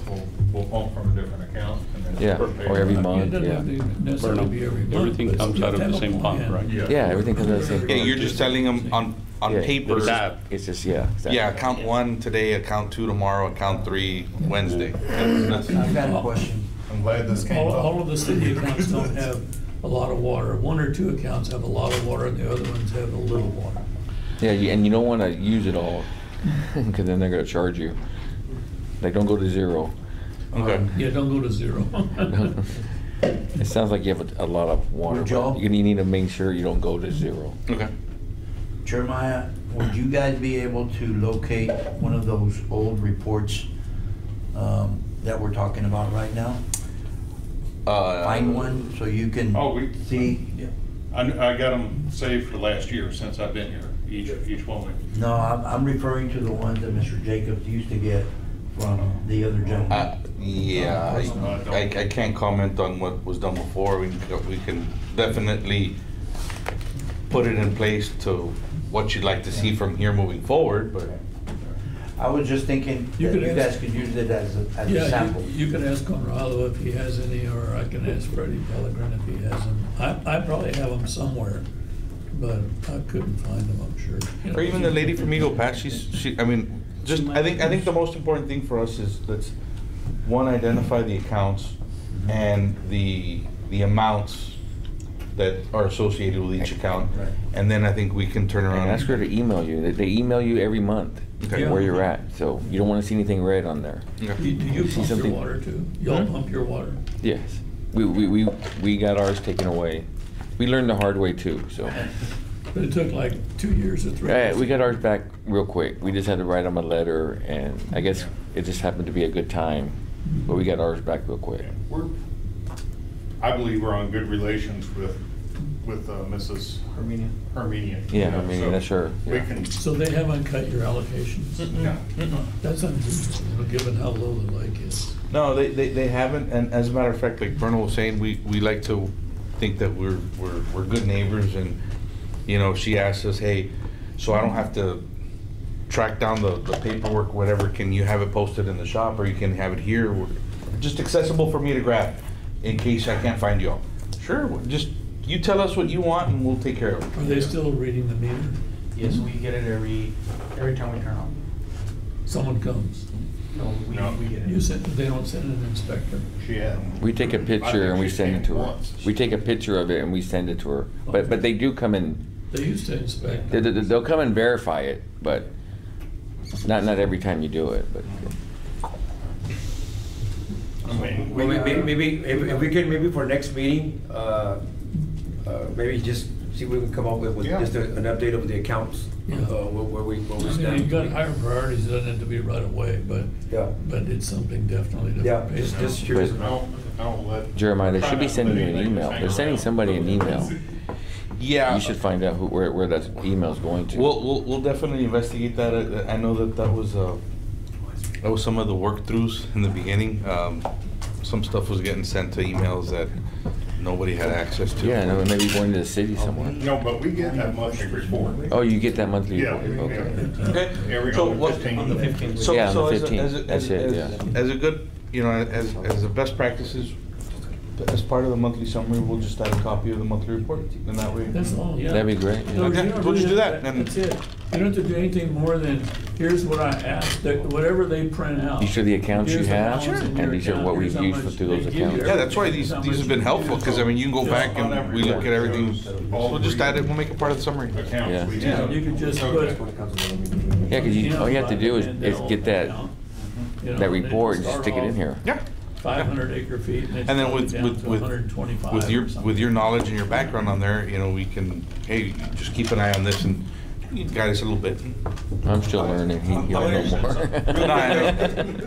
we'll pump from a different account. And then Yeah, prepare. or every It month, doesn't yeah. have to necessarily be every month. Everything but comes you out of have the to have same a pump, plan. right? Yeah, everything comes out of the same. Yeah, you're just telling them on Yeah. paper. The tab. It's just, yeah. Exactly. Yeah, account 1 today, account 2 tomorrow, account 3 Wednesday. That's- I've got a question. I'm glad this came All up. of the city accounts don't have a lot of water. 1 or 2 accounts have a lot of water, and the other ones have a little water. Yeah, and you don't want to use it all, because then they're gonna charge you. Like, don't go to zero. Okay. Yeah, don't go to zero. It sounds like you have a lot of water, Would but y'all- you need to make sure you don't go to zero. Okay. Jeremiah, would you guys be able to locate one of those old reports that we're talking about right now? Find one so you can Oh, we- see? I got them saved for last year since I've been here, each one. No, I'm referring to the ones that Mr. Jacobs used to get from the other gentleman. Yeah, I can't comment on what was done before. We can definitely put it in place to what you'd like to see from here moving forward, but. I was just thinking that You could you ask- guys could use it as a Yeah, sample. you can ask Conrado if he has any, or I can ask Freddie Pellegrin if he has them. I probably have them somewhere, but I couldn't find them, I'm sure. You know, Or even the lady from Eagle Pass, I mean, I think the most important thing for us is, let's, one, identify the accounts and the amounts that are associated with each account. Right. And then I think we can turn around. And ask her to email you. They email you every month Okay. where you're at, so you don't want to see anything red on there. Do you See pump your something- water too? Y'all pump your water? Yes, we got ours taken away. We learned the hard way too, so. But it took like 2 years or 3 years. We got ours back real quick. We just had to write them a letter, and I guess it just happened to be a good time, but we got ours back real quick. I believe we're on good relations with Mrs. Herminian. Yeah, You know, I mean, so that's sure. We Yeah. can, So they haven't cut your allocations? no. That's unusual, given how low the lake is. No, they haven't, and as a matter of fact, like Bernal was saying, we like to think that we're good neighbors, and, you know, she asked us, hey, so I don't have to track down the paperwork, whatever, can you have it posted in the shop, or you can have it here, just accessible for me to grab, in case I can't find y'all. Sure, just, you tell us what you want, and we'll take care of it. Are they still reading the meter? Yes, we get it every time we turn on. Someone comes? No, we get it. They don't send an inspector? She had. We take a picture and we send it to her. We take a picture of it and we send it to her. But they do come in. They used to inspect. They'll come and verify it, but not every time you do it. But I mean, Well, maybe, if we can, maybe for next meeting, maybe just see what we can come up with Yeah. just an update of the accounts, Yeah. where we I mean, you've stand. got higher priorities, it doesn't have to be right away, but it's something definitely to Yeah, pay attention. just curious. I don't let. Jeremiah, they should be try not to sending you let an anything email. hang They're sending around. somebody an email. Yeah. You should find out where that email's going to. We'll definitely investigate that. I know that was some of the work throughs in the beginning. Some stuff was getting sent to emails that nobody had access to. Yeah, no, maybe going to the city somewhere. No, but we get that monthly report. Oh, you get that monthly Yeah. report? Okay. Okay. Every So on the what- 15th. On the 15th. So, Yeah, on so the as a- 15th. as a- That's it, yeah. As a good, you know, as a best practices, as part of the monthly summary, we'll just add a copy of the monthly report, and that way. That's all, yeah. That'd be great. No, Okay, you don't we'll just really do have- that, and- That's it. You don't have to do anything more than, here's what I asked, that whatever they print out. These are the accounts you here's the have, balance in and your these are account, what we've here's how used much through those they give you. accounts. Yeah, that's why Here's how these have much been you helpful, because I mean, you can go Yeah. back and we look at everything. We'll just add it, we'll make it part of the summary. Accounts Yeah. we Yeah, have. you could just Okay. put. Yeah, because all you have to do is get that report and just stick it in here. Yeah. 500 acre feet, and it's And then going with, down with, to with, 125 with or with your something. knowledge and your background on there, you know, we can, hey, just keep an eye on this and you guide us a little bit. I'm still learning. He'll know more. No, I know.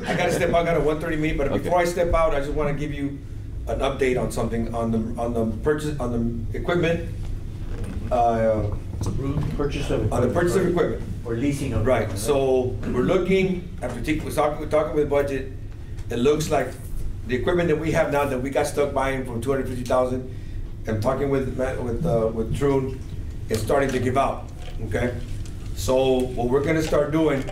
I gotta step out, I got a 1:30 meeting, but Okay. before I step out, I just wanna give you an update on something, on the purchase, on the equipment, Purchase of on the purchase of equipment, equipment. or leasing of. Right, equipment, so we're looking, we're talking with budget, it looks like the equipment that we have now that we got stuck buying for 250,000, and talking with Trune, it's starting to give out, okay? So what we're gonna start doing,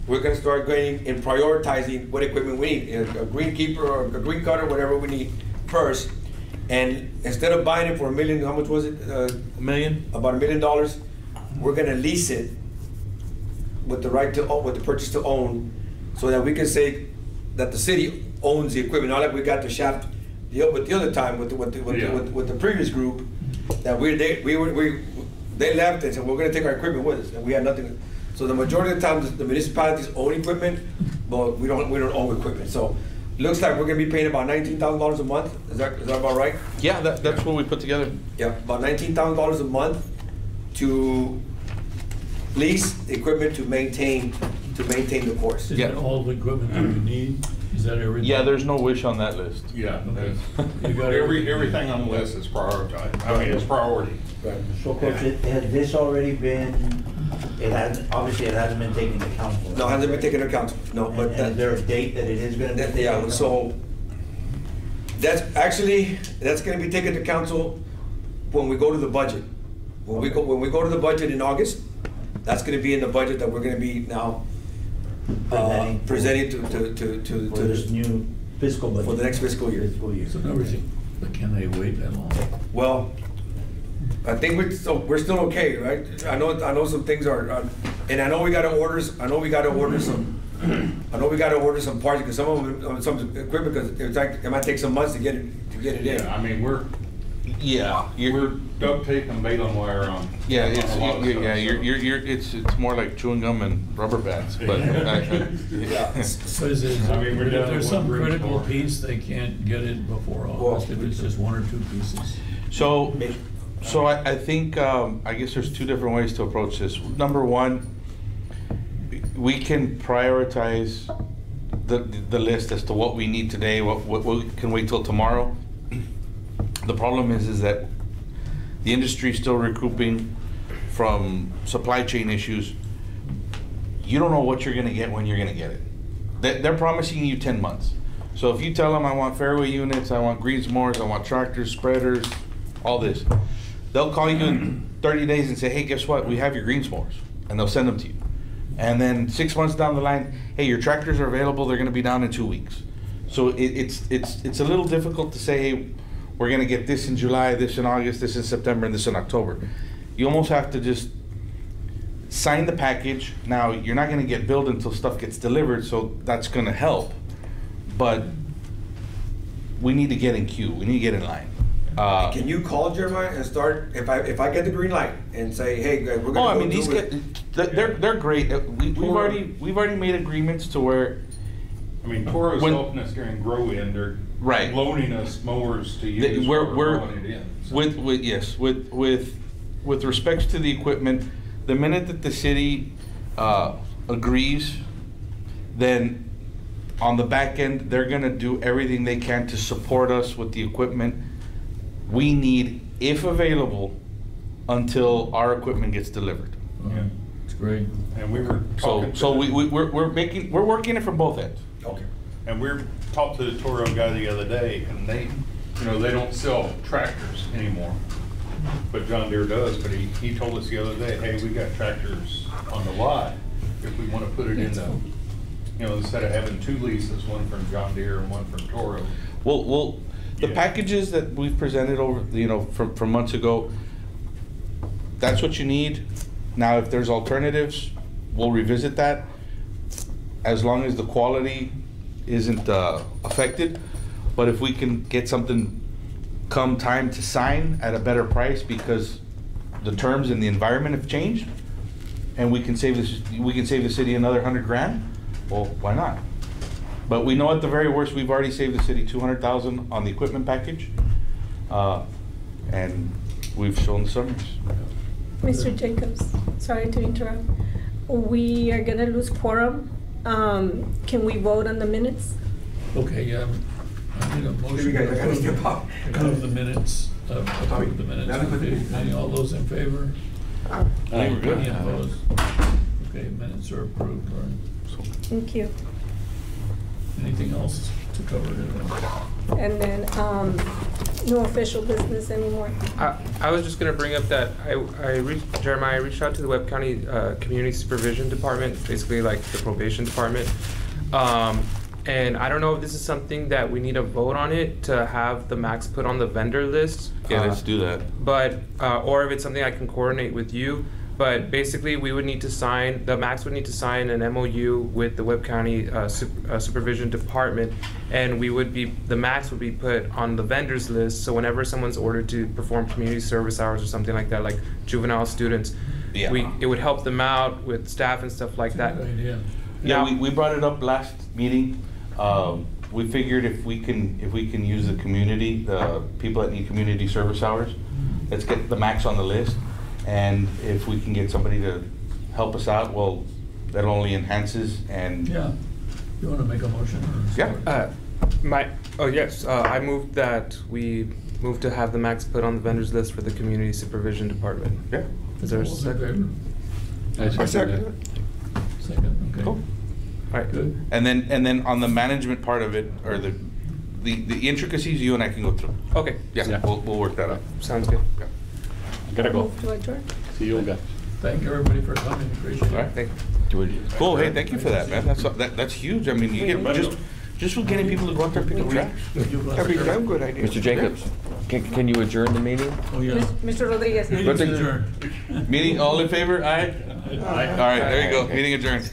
we're gonna start going and prioritizing what equipment we need, a green keeper or a green cutter, whatever we need first. And instead of buying it for $1 million, how much was it? $1 million? About $1 million, we're gonna lease it with the right to own, with the purchase to own, so that we can say that the city owns the equipment, not like we got the shaft with the other time with the previous group, that we They left and said, we're gonna take our equipment with us, and we had nothing. So the majority of the time, the municipalities own equipment, but we don't own equipment. So it looks like we're gonna be paying about $19,000 a month. Is that about right? Yeah, that's what we put together. Yeah, about $19,000 a month to lease the equipment to maintain the course. Is that all the equipment that we need? Is that everything? Yeah, there's no wish on that list. Yeah, Okay. You got everything on the list is prioritized. I mean, it's priority. Right. So Coach, has this already been, obviously it hasn't been taken into council? No, it hasn't been taken into account. No, but And is there a date that it is gonna be? yeah, so that's gonna be taken to council when we go to the budget. When we go to the budget in August, that's gonna be in the budget that we're gonna be now presenting to For this new fiscal budget? for the next fiscal year. So now but can they wait that long? Well, I think we're still okay, right? I know some things are, and I know we gotta order some parts, because some equipment, because it might take some months to get it in. Yeah, I mean, we're You're duct tape and baling wire on. Yeah, on a lot of stuff, so- it's more like chewing gum and rubber bands, but Yeah. So is it, I mean, we're if down to there's one some green critical floor. piece, they can't get it before August, if it's just one or two pieces? So I think, I guess there's two different ways to approach this. Number one, we can prioritize the list as to what we need today, what can wait till tomorrow. The problem is that the industry is still recouping from supply chain issues. You don't know what you're gonna get when you're gonna get it. They're promising you 10 months. So if you tell them, I want fairway units, I want greens mowers, I want tractors, spreaders, all this, they'll call you in 30 days and say, hey, guess what? We have your greens mowers, and they'll send them to you. And then 6 months down the line, hey, your tractors are available, they're gonna be down in 2 weeks. So it's a little difficult to say, hey, we're gonna get this in July, this in August, this in September, and this in October. You almost have to just sign the package. Now, you're not gonna get billed until stuff gets delivered, so that's gonna help. But we need to get in queue, we need to get in line. Can you call Jeremiah and start, if I get the green light and say, hey, we're gonna Oh, I go mean, do these it. guys, they're great. We've already made agreements to where. I mean, Toro's When- helping us during grow in, they're Right. loaning us mowers to use. We're growing it in, so. with respects to the equipment, the minute that the city agrees, then on the back end, they're gonna do everything they can to support us with the equipment we need, if available, until our equipment gets delivered. Yeah. It's great. And we were talking. So to the- we're working it from both ends. Okay. And we talked to the Toro guy the other day, and they don't sell tractors anymore. But John Deere does, but he told us the other day, hey, we got tractors on the lot, if we wanna put it in the, instead of having two leases, one from John Deere and one from Toro. Well, the Yeah. packages that we've presented over, from months ago, that's what you need. Now, if there's alternatives, we'll revisit that, as long as the quality isn't affected. But if we can get something come time to sign at a better price because the terms and the environment have changed, and we can save the city another $100,000, well, why not? But we know at the very worst, we've already saved the city $200,000 on the equipment package, and we've shown the summaries. Mr. Jacobs, sorry to interrupt. We are gonna lose quorum. Can we vote on the minutes? Okay, yeah, I need a motion guys- I gotta step to out. approve the minutes, approve the minutes. Any, all those in favor? I think we're good. Any opposed? Okay, minutes are approved, all right. Thank you. Anything else to cover here? And then, no official business anymore. I was just gonna bring up that Jeremiah reached out to the Webb County Community Supervision Department, basically like the probation department. And I don't know if this is something that we need to vote on it to have the max put on the vendor list. Yeah, let's do that. But, or if it's something I can coordinate with you. But basically, we would need to sign, the MAX would need to sign an MOU with the Webb County Supervision Department, and the MAX would be put on the vendors list, so whenever someone's ordered to perform community service hours or something like that, like juvenile students, it would help them out with staff and stuff like that. Good idea. Yeah, we brought it up last meeting. We figured if we can use the community, the people that need community service hours, let's get the MAX on the list. And if we can get somebody to help us out, well, that only enhances and. Yeah. You want to make a motion? Or Yes, I moved that we move to have the MAX put on the vendors list for the Community Supervision Department. Yeah. Is there a All those in second? favor? I second it. Second, okay. Cool. All right. Good. And then on the management part of it, or the intricacies, you and I can go through. Okay. Yeah, we'll work that out. Sounds good. Yeah. I gotta go. Move to adjourn. See you guys. Thank everybody for coming, appreciate it. All right. Thank Cool. Hey, thank you for that, man. That's huge. I mean, you get just for getting people to go out there and pick up trash. That'd be a damn good idea. Mr. Jacobs, can you adjourn the meeting? Oh, yeah. Mr. Rodriguez. Meeting's adjourned. Meeting, all in favor? Aye. All right, there you go. Meeting adjourned.